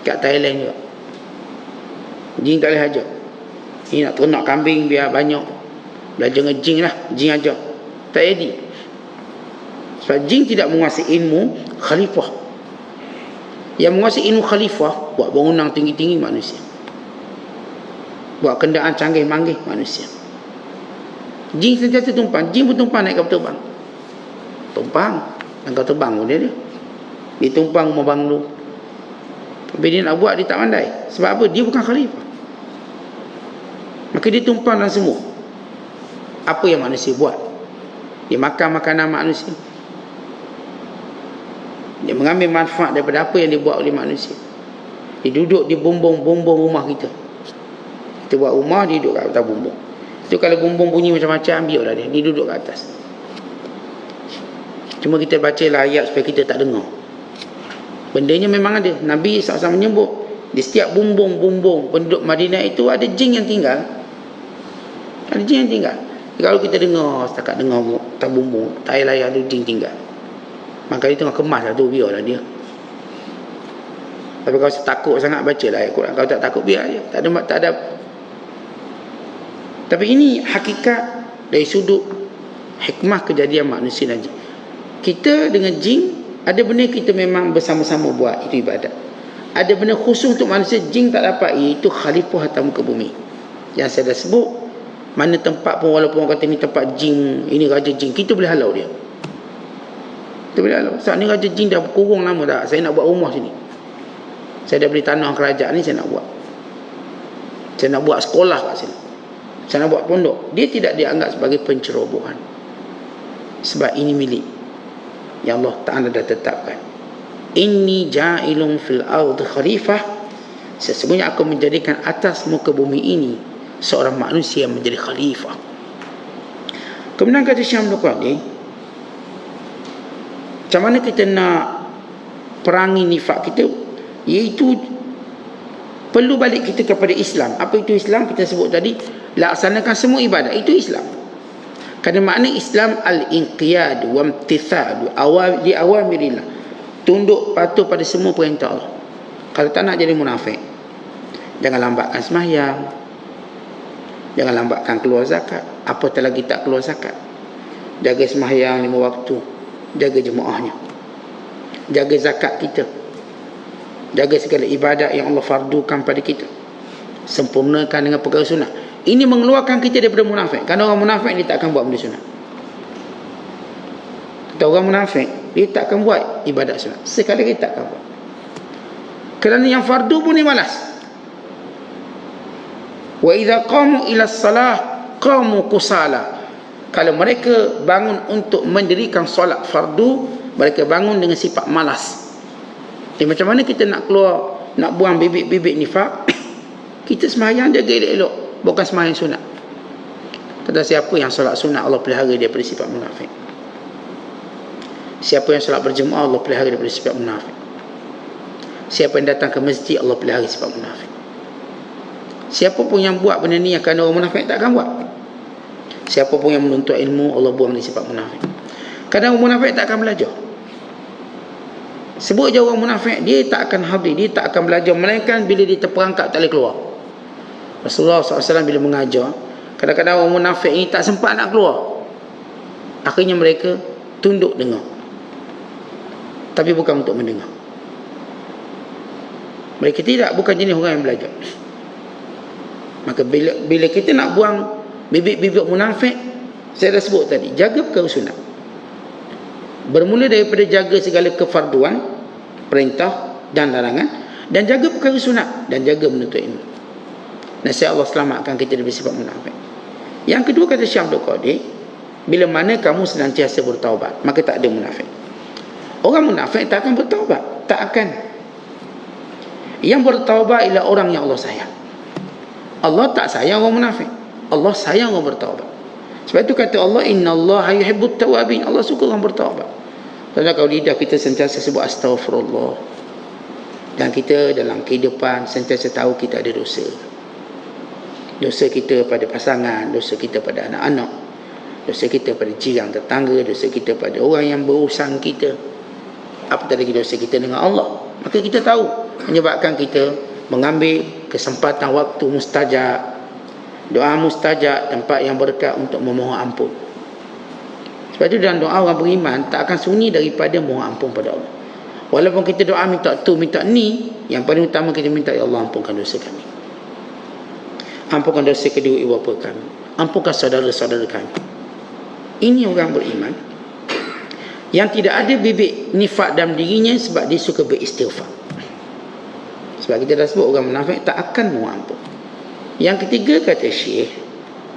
kat Thailand juga. Jin tak boleh ajar. Ni nak ternak kambing biar banyak, belajar dengan jin lah, jin ajar. Tak jadi. Sebab jin tidak menguasai ilmu khalifah. Yang menguasai ilmu khalifah, buat bangunan tinggi-tinggi manusia. Buat kenderaan canggih-manggih manusia. Jin sentiasa tumpang. Jin pun tumpang naik kapal terbang. Tumpang. Dan kapal terbang pun dia. Dia tumpang rumah banglo. Tapi dia nak buat, dia tak pandai. Sebab apa? Dia bukan khalifah. Maka dia tumpang dalam semua. Apa yang manusia buat? Dia makan makanan manusia. Dia mengambil manfaat daripada apa yang dibuat oleh manusia. Dia duduk di bumbung-bumbung rumah kita. Kita buat rumah, dia duduk kat atas bumbung. Itu kalau bumbung bunyi macam-macam, biarlah dia. Dia duduk kat atas. Cuma kita bacalah ayat supaya kita tak dengar. Bendanya memang ada. Nabi SAW menyebut, di setiap bumbung-bumbung penduduk Madinah itu ada jin yang tinggal. Ada jin yang tinggal. Kalau kita dengar, setakat dengar tak bumbung, tak payah ada jin tinggal. Maka dia tengah kemas lah tu, biarlah dia. Tapi kalau takut sangat, bacalah ayat Quran. Kalau tak takut, biar je. Tak ada. Tapi ini hakikat dari sudut hikmah kejadian manusia dan jin. Kita dengan jin, ada benda kita memang bersama-sama buat, itu ibadat. Ada benda khusus untuk manusia, jin tak dapat, iaitu khalifah atas muka bumi. Yang saya dah sebut, mana tempat pun, walaupun orang kata ni tempat jin, ini raja jin, kita boleh halau dia. Kita boleh halau. Saat ni raja jin dah berkurung lama dah. Saya nak buat rumah sini. Saya dah beli tanah kerajaan ni, saya nak buat. Saya nak buat sekolah kat sini. Saya nak buat pondok. Dia tidak dianggap sebagai pencerobohan. Sebab ini milik yang Allah Ta'ala dah tetapkan. Inni ja'ilun fil ardi khalifah. Sesungguhnya aku menjadikan atas muka bumi ini seorang manusia yang menjadi khalifah. Kemudian kata Syekh Abdul Qadir, macam mana kita nak perangi nifak kita? Iaitu perlu balik kita kepada Islam. Apa itu Islam? Kita sebut tadi, laksanakan semua ibadat. Itu Islam. Kerana makna Islam al-inqiyad wa imtithal li awamirillah. Tunduk patuh pada semua perintah Allah. Kalau tak nak jadi munafik, jangan lambatkan sembahyang, jangan lambatkan keluar zakat, apatah lagi tak keluar zakat. Jaga sembahyang 5 waktu, jaga jemaahnya, jaga zakat kita, jaga segala ibadat yang Allah fardukan pada kita, sempurnakan dengan perkara sunat. Ini mengeluarkan kita daripada munafik. Kerana orang munafik, dia tak akan buat benda sunat. Kata orang munafik, dia tak akan buat ibadat sunat. Sekali dia tak akan buat. Kerana yang fardu pun dia malas. Wa idza qamu ila salah qamu kusala. Kalau mereka bangun untuk mendirikan solat fardu, mereka bangun dengan sifat malas. Jadi macam mana kita nak keluar, nak buang bibit-bibit nifak? Kita sembahyang jaga elok-elok, bukan sembahyang sunat. Kata siapa yang solat sunat, Allah pelihara dia daripada sifat munafik. Siapa yang solat berjemaah, Allah pelihara daripada sifat munafik. Siapa yang datang ke masjid, Allah pelihara sifat munafik. Siapa pun yang buat benda ni akan orang munafik, tak akan buat. Siapa pun yang menuntut ilmu, Allah buang dia sifat munafik. Kadang orang munafik tak akan belajar. Sebut je orang munafik, dia tak akan habis, dia tak akan belajar, melainkan bila dia terperangkap tak boleh keluar. Rasulullah SAW bila mengajar, kadang-kadang orang munafik ini tak sempat nak keluar. Akhirnya mereka tunduk dengar, tapi bukan untuk mendengar. Mereka bukan jenis orang yang belajar. Maka bila kita nak buang bibit-bibit munafik, saya dah sebut tadi, jaga perkara sunat. Bermula daripada jaga segala kefarduan, perintah dan larangan, dan jaga perkara sunat, dan jaga menuntut ilmu. Nasihat Allah selamatkan kita dari sifat munafik. Yang kedua, kata Syekh Abdul Qadir, bila mana kamu senantiasa bertaubat, maka tak ada munafik. Orang munafik tak akan bertaubat, tak akan. Yang bertaubat ialah orang yang Allah sayang. Allah tak sayang orang munafik, Allah sayang orang bertaubat. Sebab itu kata Allah, innallaha yuhibbut tawabin. Allah suka orang bertaubat. Sebab kalau lidah kita sentiasa sebut astaghfirullah, dan kita dalam kehidupan sentiasa tahu kita ada dosa. Dosa kita pada pasangan, dosa kita pada anak-anak, dosa kita pada jiran tetangga, dosa kita pada orang yang berurusan kita, apatah lagi dosa kita dengan Allah. Maka kita tahu, menyebabkan kita mengambil kesempatan waktu mustajab, doa mustajab, tempat yang berkat untuk memohon ampun. Sebab itu dalam doa orang beriman tak akan sunyi daripada mohon ampun pada Allah. Walaupun kita doa minta tu, minta ni, yang paling utama kita minta, ya Allah ampunkan dosa kami. Ampunkan dosa kedua ibu bapa kami. Ampunkan saudara-saudara kami. Ini orang beriman yang tidak ada bibit nifak dalam dirinya sebab dia suka beristighfar. Sebab kita dah sebut orang munafik tak akan mau ampun. Yang ketiga kata Syekh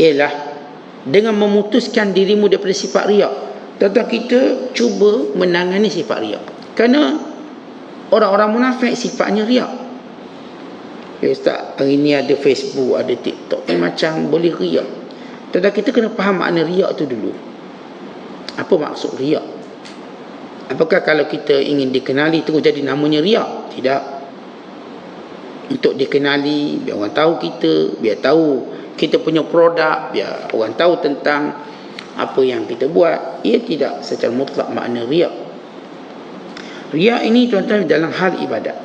ialah dengan memutuskan dirimu daripada sifat riak. Tentang kita cuba menangani sifat riak. Kerana orang-orang munafik sifatnya riak. Ya Ustaz, hari ni ada Facebook, ada TikTok, macam boleh riak. Tentang kita kena faham makna riak tu dulu. Apa maksud riak? Apakah kalau kita ingin dikenali terus jadi namanya riak? Tidak. Untuk dikenali, biar orang tahu kita, biar tahu kita punya produk, biar orang tahu tentang apa yang kita buat. Ia tidak secara mutlak makna riak. Riak ini tuan-tuan dalam hal ibadat,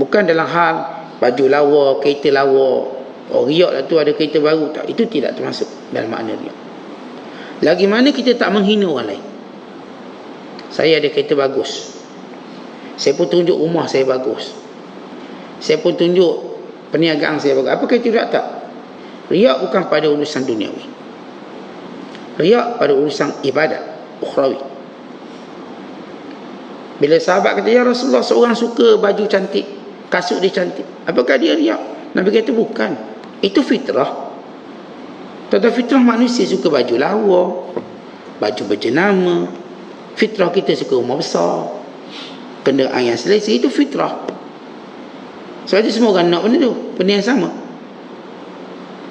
bukan dalam hal baju lawa, kereta lawa. Oh, riak lah tu ada kereta baru. Tak, itu tidak termasuk dalam makna riak. Lagi mana kita tak menghina orang lain. Saya ada kereta bagus, saya pun tunjuk rumah saya bagus, saya pun tunjuk perniagaan saya bagus. Apakah itu riak? Tak. Riak bukan pada urusan duniawi. Riak pada urusan ibadat ukhrawi. Bila sahabat kata, ya Rasulullah, seorang suka baju cantik, kasut dia cantik, apakah dia riak? Nabi kata bukan. Itu fitrah. Tentang fitrah manusia suka baju lawa, baju berjenama. Fitrah kita suka rumah besar, kenderaan yang selesa. Itu fitrah. Sebab itu semua orang nak benda tu, benda yang sama.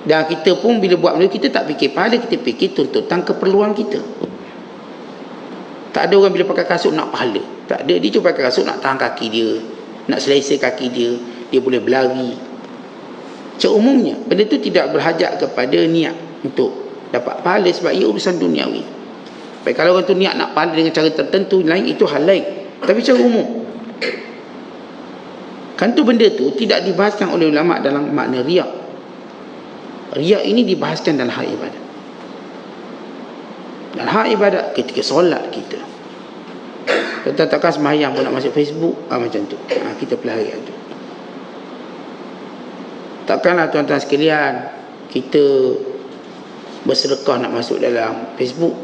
Dan kita pun bila buat benda, kita tak fikir pahala, kita fikir tuntutan keperluan kita. Tak ada orang bila pakai kasut nak pahala. Tak ada. Dia cuma pakai kasut nak tahan kaki dia, nak selesa kaki dia, dia boleh berlari. Secara umumnya benda tu tidak berhajat kepada niat untuk dapat pahala, sebab ia urusan duniawi. Baik, kalau orang tu niat nak pahala dengan cara tertentu lain, itu hal lain. Tapi secara umum, kan tu benda tu tidak dibahaskan oleh ulama dalam makna riak. Riak ini dibahaskan dalam hal ibadat. Dalam hal ibadat, ketika solat kita, kita takkan sembahyang pun nak masuk Facebook, macam tu. Kita pelihara tu. Takkanlah tuan-tuan sekalian kita bersedekah nak masuk dalam Facebook.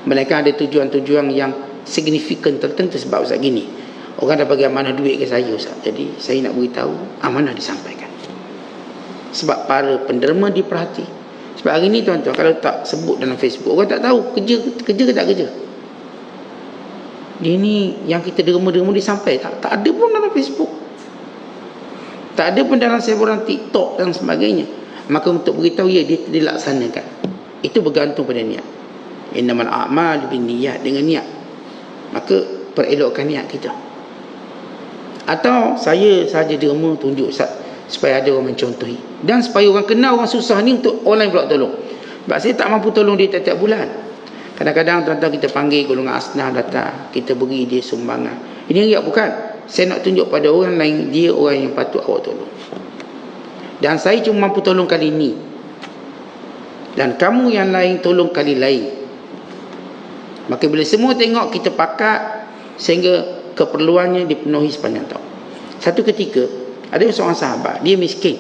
Mereka ada tujuan-tujuan yang signifikan tertentu. Sebab Ustaz gini, orang dah bagi amanah duit ke saya Ustaz, jadi saya nak beritahu, amanah disampaikan. Sebab para penderma diperhati. Sebab hari ni tuan-tuan, kalau tak sebut dalam Facebook, orang tak tahu kerja ke tak kerja. Dia ni yang kita derma-derma disampaikan, tak ada pun dalam Facebook, tak ada pun dalam sebuah TikTok dan sebagainya. Maka untuk beritahu, ya, dia dilaksanakan. Itu bergantung pada niat. Innamal a'mal binniyat, dengan niat. Maka perelokkan niat kita. Atau saya saja derma tunjuk supaya ada orang mencontohi, dan supaya orang kenal orang susah ni, untuk orang lain pula tolong. Sebab saya tak mampu tolong dia tiap-tiap bulan. Kadang-kadang tuan-tuan kita panggil golongan asnaf datang, kita beri dia sumbangan. Ini riak bukan. Saya nak tunjuk pada orang lain, dia orang yang patut awak tolong. Dan saya cuma mampu tolong kali ni, dan kamu yang lain tolong kali lain. Maka bila semua tengok kita pakat sehingga keperluannya dipenuhi sepanjang tahun. Satu ketika ada seorang sahabat, dia miskin,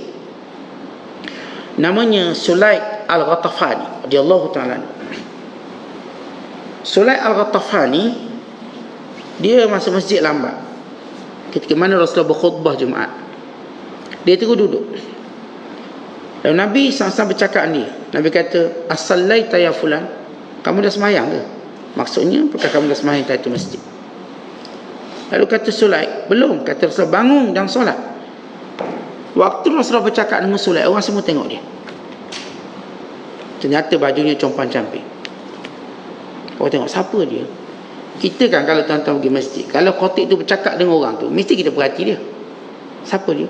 namanya Sulaik Al-Ghatafani radhiyallahu ta'ala. Sulaik Al-Ghatafani, dia masuk masjid lambat ketika mana Rasulullah berkhutbah Jumaat. Dia terus duduk. Dan Nabi SAW bercakap dengan dia. Nabi kata, as-sallaita ya fulan, kamu dah semayang ke? Maksudnya, apakah kamu dah semayang tahiyatul masjid? Lalu kata Sulaik, belum. Kata Rasulullah, bangun dan solat. Waktu Rasulullah bercakap dengan Sulaik, orang semua tengok dia. Ternyata bajunya compang-camping. Orang tengok, siapa dia? Kita kan kalau tuan-tuan pergi masjid, kalau khatib tu bercakap dengan orang tu, mesti kita perhati dia. Siapa dia?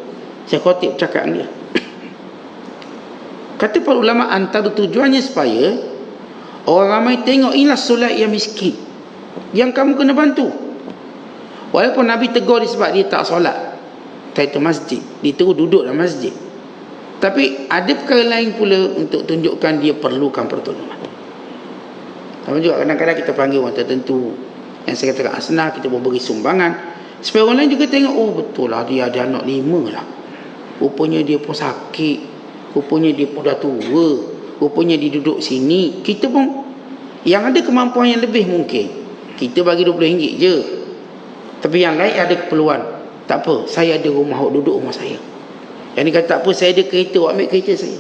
Saya khatib bercakap dengan dia. Kata para ulama, antara tujuannya supaya orang ramai tengok, inilah Sulaik yang miskin, yang kamu kena bantu. Walaupun Nabi tegur dia sebab dia tak solat tahiyatul masjid, dia terus duduk dalam masjid, tapi ada perkara lain pula untuk tunjukkan dia perlukan pertolongan. Sama juga kadang-kadang kita panggil orang tertentu, Yang saya katakan asnaf, kita pun beri sumbangan supaya orang lain juga tengok, oh betul lah dia ada anak 5 lah, rupanya dia pun sakit, rupanya dia pun dah tua, rupanya dia duduk sini. Kita pun yang ada kemampuan yang lebih mungkin kita bagi RM20 je, tapi yang lain ada keperluan, tak apa, saya ada rumah, awak duduk rumah saya. Yang ni kata tak apa, saya ada kereta, awak ambil kereta saya.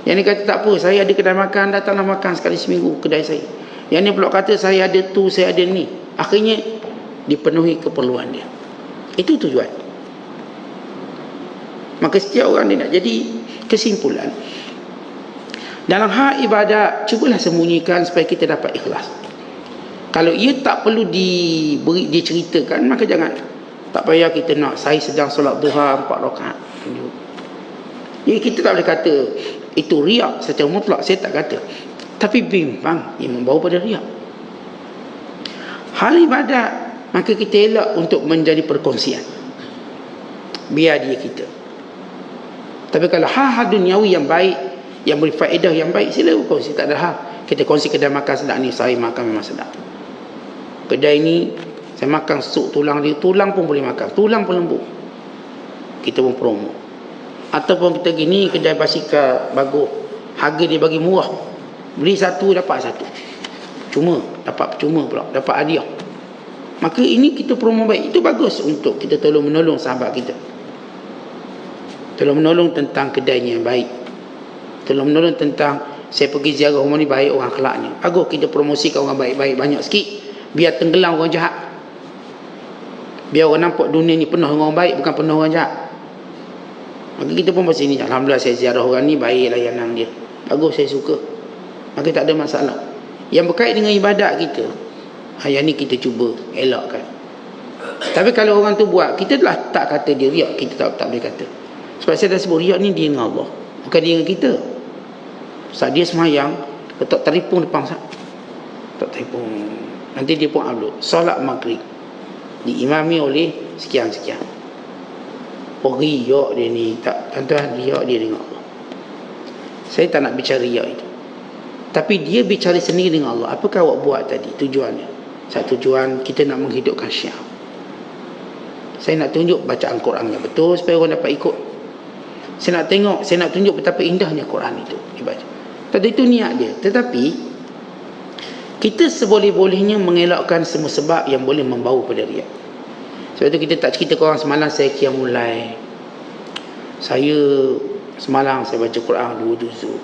Yang ni kata tak apa, saya ada kedai makan, datanglah makan sekali seminggu kedai saya. Yang ni pula kata saya ada tu, saya ada ni. Akhirnya dipenuhi keperluan dia. Itu tujuan. Maka setiap orang dia nak jadi. Kesimpulan, dalam hal ibadat, cubalah sembunyikan supaya kita dapat ikhlas. Kalau ia tak perlu diceritakan, maka jangan. Tak payah kita nak, saya sedang solat duha 4 rakaat. Jadi kita tak boleh kata itu riak secara mutlak, saya tak kata. Tapi bimbang yang membawa pada riak. Hal ibadat, maka kita elak untuk menjadi perkongsian. Biar dia kita. Tapi kalau hal-hal duniawi yang baik, yang beri faedah yang baik, sila berkongsi, tak ada hal. Kita kongsi kedai makan sedap ni, saya makan memang sedap. Kedai ni saya makan sup tulang dia, tulang pun boleh makan, tulang pun lembut. Kita pun promo. Ataupun kita gini, kedai basikal bagus, harga dia bagi murah, beli satu dapat satu, cuma dapat percuma pula, dapat hadiah. Maka ini kita promo baik. Itu bagus untuk kita tolong menolong sahabat kita, tolong menolong tentang kedainya yang baik, tolong menolong tentang saya pergi ziarah rumah ni baik orang akhlaknya. Bagus kita promosikan orang baik-baik banyak sikit, biar tenggelam orang jahat. Biar orang nampak dunia ni penuh orang baik, bukan penuh orang jahat. Maka kita pun pasal ni, alhamdulillah saya ziarah orang ni, baik layanan dia, bagus, saya suka. Maka tak ada masalah. Yang berkait dengan ibadat kita, yang ni kita cuba elakkan. Tapi kalau orang tu buat, kita telah tak kata dia riak, kita tak boleh kata. Sebab saya dah sebut riak ni dia dengan Allah, bukan dia dengan kita. Saat dia semayang, letak teripung depan sah, tak teripung, nanti dia pun upload solat maghrib diimami oleh sekian-sekian. Oh riak dia ni, tak tuan-tuan, riak dia dengan Allah. Saya tak nak bicara riak itu, tapi dia bicara sendiri dengan Allah. Apakah awak buat tadi tujuannya? Satu tujuan kita nak menghidupkan syiar. Saya nak tunjuk bacaan Quran yang betul supaya orang dapat ikut. Saya nak tengok, saya nak tunjuk betapa indahnya Quran itu dibaca. Tadi itu niat dia. Tetapi kita seboleh-bolehnya mengelakkan semua sebab yang boleh membawa pada riak. Sebab itu kita tak cerita ke orang, semalam saya qiyamul lail, saya semalam saya baca Quran 2 juzuk,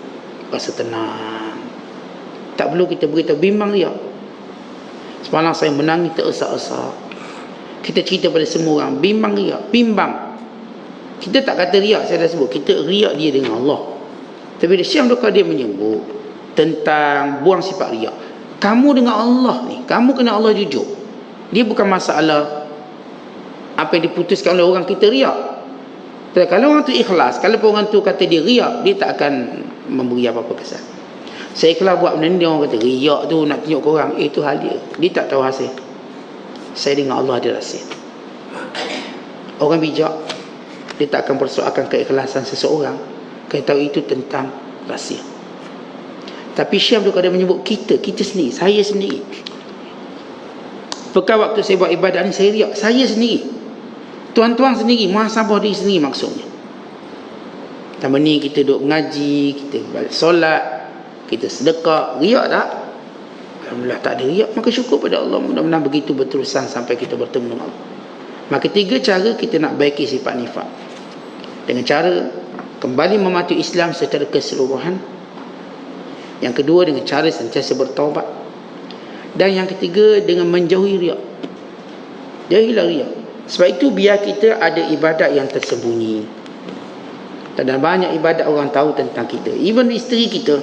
rasa tenang. Tak perlu kita beritahu, bimbang riak. Semalam saya menangis teresak-esak. Kita cerita pada semua orang, bimbang riak, bimbang. Kita tak kata riak, saya dah sebut, kita riak dia dengan Allah. Tapi Syekh Abdul Qadir menyebut tentang buang sifat riak. Kamu dengan Allah ni, kamu kena Allah jujur. Dia bukan masalah apa yang diputuskan oleh orang kita riak. Tapi kalau orang tu ikhlas, kalau orang tu kata dia riak, dia tak akan memberi apa-apa kesan. Saya ikhlas buat benda ni, dia orang kata riak tu nak tunjuk ke orang, itu hal dia. Dia tak tahu hasil. Saya dengan Allah ada rahsia. Orang bijak, dia tak akan persoalkan keikhlasan seseorang, kerana tahu itu tentang rahsia. Tapi Syekh Abdul Qadir menyebut kita sendiri, saya sendiri. Apakah waktu saya buat ibadat ni saya riak? Saya sendiri, tuan-tuan sendiri, muhasabah diri sendiri maksudnya. Tambah ni kita duduk mengaji, kita balik solat, kita sedekah, riak tak? Alhamdulillah tak ada riak, maka syukur pada Allah. Mudah-mudahan begitu berterusan sampai kita bertemu dengan Allah. Maka 3 cara kita nak baiki sifat nifak. Dengan cara kembali mematuhi Islam secara keseluruhan. Yang kedua dengan cara sentiasa bertaubat. Dan yang ketiga dengan menjauhi riak. Jauhilah riak. Sebab itu biar kita ada ibadat yang tersembunyi. Dan banyak ibadat orang tahu tentang kita. Even isteri kita,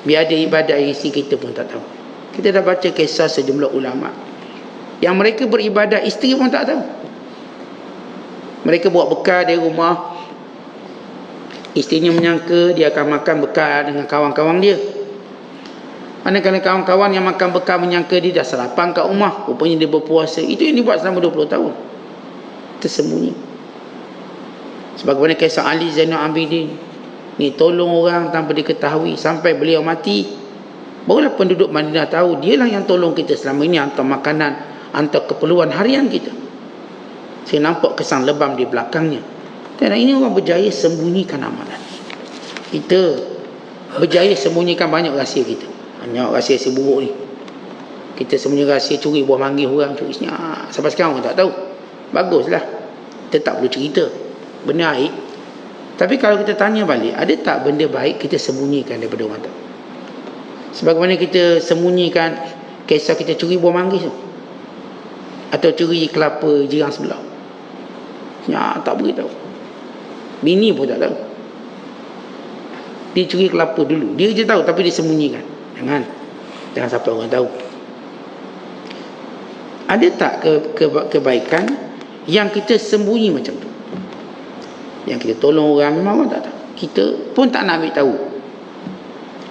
biar ada ibadat yang isteri kita pun tak tahu. Kita dah baca kisah sejumlah ulama yang mereka beribadat, isteri pun tak tahu. Mereka buat bekal dari rumah, isterinya menyangka dia akan makan bekal dengan kawan-kawan dia. Manakala kawan-kawan yang makan bekal menyangka dia dah sarapan kat rumah, rupanya dia berpuasa. Itu yang dibuat selama 20 tahun, tersembunyi. Sebagaimana kisah Ali Zainal Abidin ni, tolong orang tanpa diketahui sampai beliau mati. Barulah penduduk Madinah tahu dialah yang tolong kita selama ini, hantar makanan, antara keperluan harian kita. Saya nampak kesan lebam di belakangnya. Dan ini orang berjaya sembunyikan amalan. Kita berjaya sembunyikan banyak rahsia kita. Banyak rahsia buruk ni. Kita sembunyi rahsia curi buah manggis orang, curi senyap. Sampai sekarang orang tak tahu. Baguslah. Kita tak perlu cerita. Benda baik. Tapi kalau kita tanya balik, ada tak benda baik kita sembunyikan daripada orang tahu? Sebagaimana kita sembunyikan kisah kita curi buah manggis tu, atau curi kelapa jirang sebelah. Ya, tak beritahu. Bini pun tak tahu. Dia curi kelapa dulu. Dia je tahu tapi dia sembunyikan. Jangan sampai orang tahu. Ada tak kebaikan yang kita sembunyi macam tu? Yang kita tolong orang, memang orang tak tahu. Kita pun tak nak ambil tahu.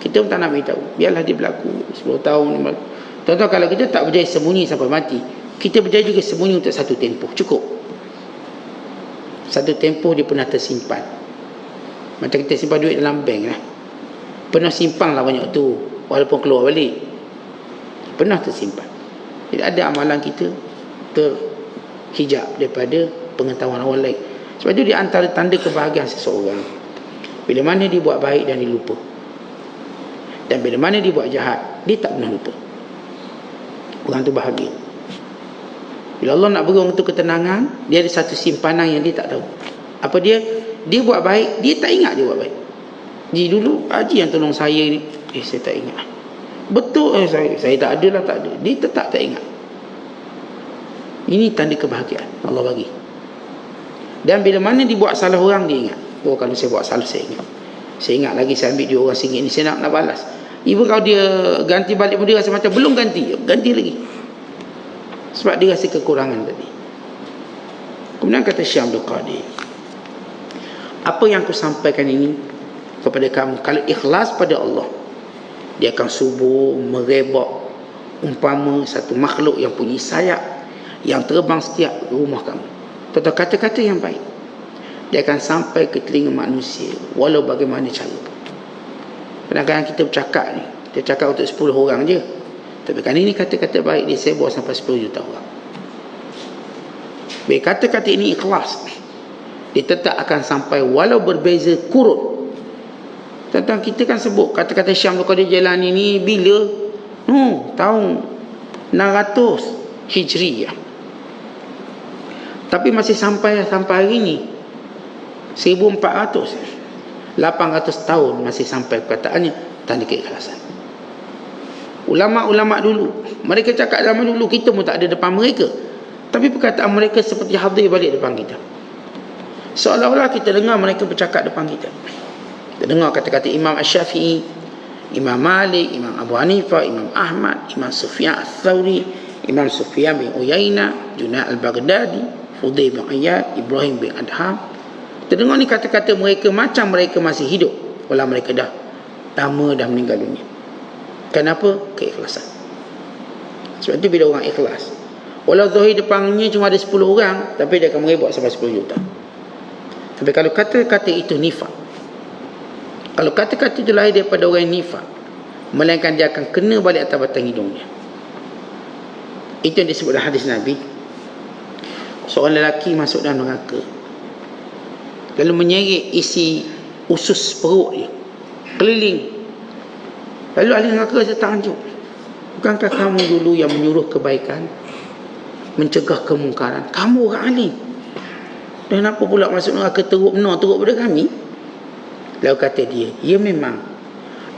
Kita pun tak nak ambil tahu. Biarlah dia berlaku 10 tahun. Tuan-tuan, kalau kita tak berjaya sembunyi sampai mati, kita berjaya juga sembunyi untuk satu tempoh. Cukup. Satu tempoh dia pernah tersimpan. Macam kita simpan duit dalam bank lah. Pernah simpan lah banyak tu, walaupun keluar balik. Pernah tersimpan. Jadi ada amalan kita terhijab daripada pengetahuan orang lain. Sebab itu di antara tanda kebahagiaan seseorang, bila mana dia buat baik dan dia lupa, dan bila mana dia buat jahat, dia tak pernah lupa. Orang tu bahagia. Bila Allah nak beri orang tu ketenangan, dia ada satu simpanan yang dia tak tahu. Apa dia? Dia buat baik, dia tak ingat dia buat baik. Ji dulu Haji yang tolong saya ni, saya tak ingat. Betul, saya tak ada lah, tak ada. Dia tetap tak ingat. Ini tanda kebahagiaan Allah bagi. Dan bila mana dia buat salah orang, dia ingat. Oh, kalau saya buat salah, saya ingat. Saya ingat lagi saya ambil dia orang RM1 ni, saya nak balas. Even kalau dia ganti balik pun dia rasa macam belum ganti lagi. Sebab dia rasa kekurangan tadi. Kemudian kata Syekh Abdul Qadir, apa yang aku sampaikan ini kepada kamu, kalau ikhlas pada Allah, dia akan subuh merebak umpama satu makhluk yang punya sayap yang terbang setiap rumah kamu. Tentang kata-kata yang baik, dia akan sampai ke telinga manusia walau bagaimana cara pun. Kadang-kadang kita bercakap ni, kita cakap untuk 10 orang je, tapi kan ini kata-kata baik dia sebar sampai 10 juta orang. Baik, kata-kata ini ikhlas, dia tetap akan sampai walau berbeza kurun. Tentang kita kan sebut kata-kata Syekh Abdul Qadir Jailani ni bila? Tahun 600 Hijriyah. Tapi masih sampai hari ni 1400, 800 tahun masih sampai perkataannya, tanda keikhlasan. Ulama-ulama dulu, mereka cakap zaman dulu, kita pun tak ada depan mereka, tapi perkataan mereka seperti hadir balik depan kita. Seolah-olah kita dengar mereka bercakap depan kita. Kita dengar kata-kata Imam Asy-Syafi'i, Imam Malik, Imam Abu Hanifah, Imam Ahmad, Imam Sufyan Ats-Tsauri, Imam Sufyan bin Uyainah, Junaid al-Baghdadi, Fudail bin Iyad, Ibrahim bin Adham. Kita dengar ni kata-kata mereka macam mereka masih hidup, walau mereka dah lama dah meninggal dunia. Kenapa? Keikhlasan. Sebab itu bila orang ikhlas, walau zahir depannya cuma ada 10 orang, tapi dia akan merebak sampai 10 juta. Tapi kalau kata-kata itu nifak, kalau kata-kata itu lahir daripada orang yang nifak, melainkan dia akan kena balik atas batang hidungnya. Itu yang disebut dalam hadis Nabi. Seorang lelaki masuk dalam neraka, lalu menyeret isi usus perut dia keliling. Lalu ahli neraka tertajuk, bukankah kamu dulu yang menyuruh kebaikan, mencegah kemungkaran? Kamu orang alim, dan kenapa pula masuk neraka teruk pada kami? Lalu kata dia, ya memang,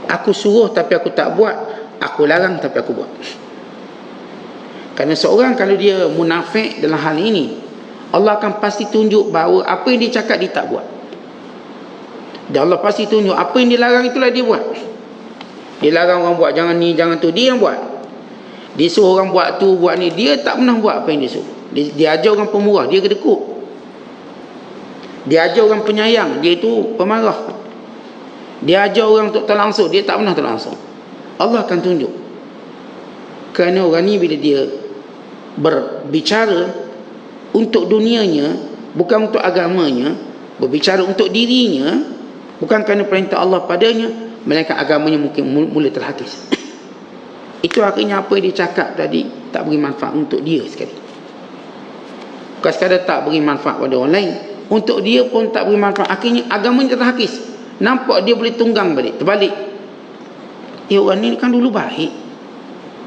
aku suruh tapi aku tak buat, aku larang tapi aku buat. Kerana seorang kalau dia munafik dalam hal ini, Allah akan pasti tunjuk bahawa apa yang dia cakap dia tak buat. Dan Allah pasti tunjuk apa yang dia larang itulah dia buat. Dia larang orang buat jangan ni, jangan tu, dia yang buat. Dia suruh orang buat tu, buat ni, dia tak pernah buat apa yang dia suruh. Dia ajar orang pemurah, dia kedekut. Dia ajar orang penyayang, dia itu pemarah. Dia ajar orang untuk terlangsung, dia tak pernah terlangsung. Allah akan tunjuk. Kerana orang ni bila dia berbicara untuk dunianya, bukan untuk agamanya, berbicara untuk dirinya, bukan kerana perintah Allah padanya, melainkan agamanya mungkin mula terhakis. Itu akhirnya apa yang dia cakap tadi, tak beri manfaat untuk dia sekali. Bukan sekadar tak beri manfaat pada orang lain, untuk dia pun tak beri manfaat. Akhirnya agamanya terhakis. Nampak dia boleh tunggang balik, terbalik. Orang ni kan dulu baik,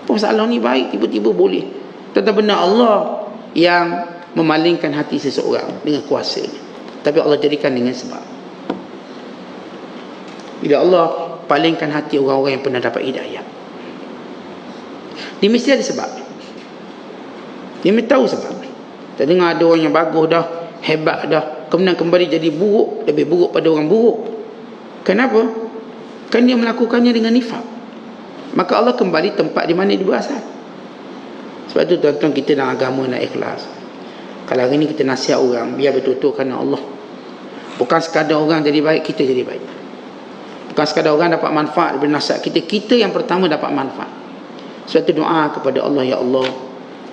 masalah ni baik, tiba-tiba boleh. Tentang benar Allah yang memalingkan hati seseorang dengan kuasanya, tapi Allah jadikan dengan sebab. Bila Allah palingkan hati orang-orang yang pernah dapat hidayah, dia mesti ada sebab. Dia mesti tahu sebab. Tak dengar ada orang yang bagus dah, hebat dah, kemudian kembali jadi buruk, lebih buruk pada orang buruk. Kenapa? Kan dia melakukannya dengan nifak. Maka Allah kembali tempat di mana dia berasal. Sebab tu tuan-tuan, kita dalam agama nak ikhlas. Kalau hari ni kita nasihat orang, biar betul-betul kerana Allah. Bukan sekadar orang jadi baik, kita jadi baik. Bukan sekadar orang dapat manfaat daripada nasihat kita, kita yang pertama dapat manfaat. Sebab tu doa kepada Allah, ya Allah,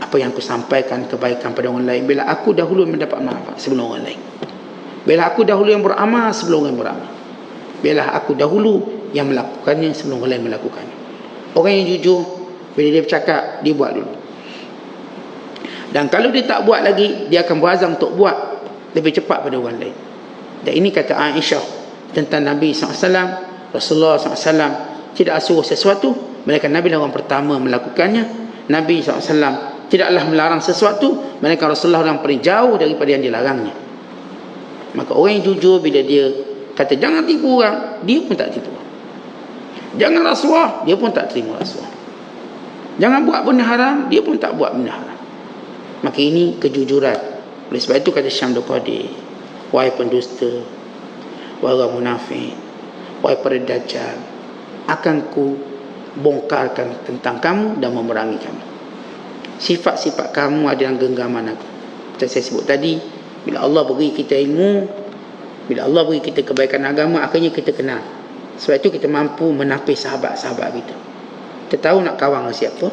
apa yang aku sampaikan kebaikan pada orang lain, bila aku dahulu mendapat manfaat sebelum orang lain. Bila aku dahulu yang beramal sebelum orang beramal. Bila aku dahulu yang melakukannya sebelum orang lain melakukannya. Orang yang jujur, bila dia bercakap, dia buat dulu. Dan kalau dia tak buat lagi, dia akan berazam untuk buat lebih cepat pada orang lain. Dan ini kata Aisyah tentang Nabi SAW. Rasulullah SAW tidak suruh sesuatu, melainkan Nabi adalah orang pertama melakukannya. Nabi SAW tidaklah melarang sesuatu, melainkan Rasulullah yang paling jauh daripada yang dilarangnya. Maka orang yang jujur, bila dia kata jangan tipu orang, dia pun tak tipu. Jangan rasuah, dia pun tak terima rasuah. Jangan buat benda haram, dia pun tak buat benda haram. Maka ini kejujuran. Oleh sebab itu kata Syam Qadir, wahai pendusta, wahai orang munafik, wahai para dajjal, akan ku bongkarkan tentang kamu dan memerangi kamu. Sifat-sifat kamu ada dalam genggaman aku. Macam saya sebut tadi, bila Allah beri kita ilmu, bila Allah beri kita kebaikan agama, akhirnya kita kenal. Sebab itu kita mampu menapis sahabat-sahabat kita. Kita tahu nak kawan dengan siapa,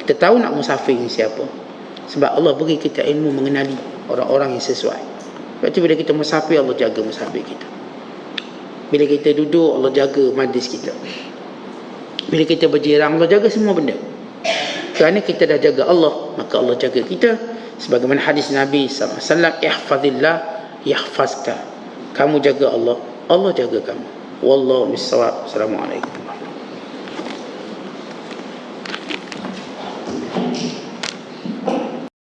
kita tahu nak musafir dengan siapa. Sebab Allah beri kita ilmu mengenali orang-orang yang sesuai. Sebab itu bila kita musafir, Allah jaga musafir kita. Bila kita duduk, Allah jaga majlis kita. Bila kita berjirang, Allah jaga semua benda. Kerana kita dah jaga Allah, maka Allah jaga kita. Sebagaimana hadis Nabi SAW, ihfazillah yahfazka. Kamu jaga Allah, Allah jaga kamu. Wallahu bissawab. Assalamualaikum.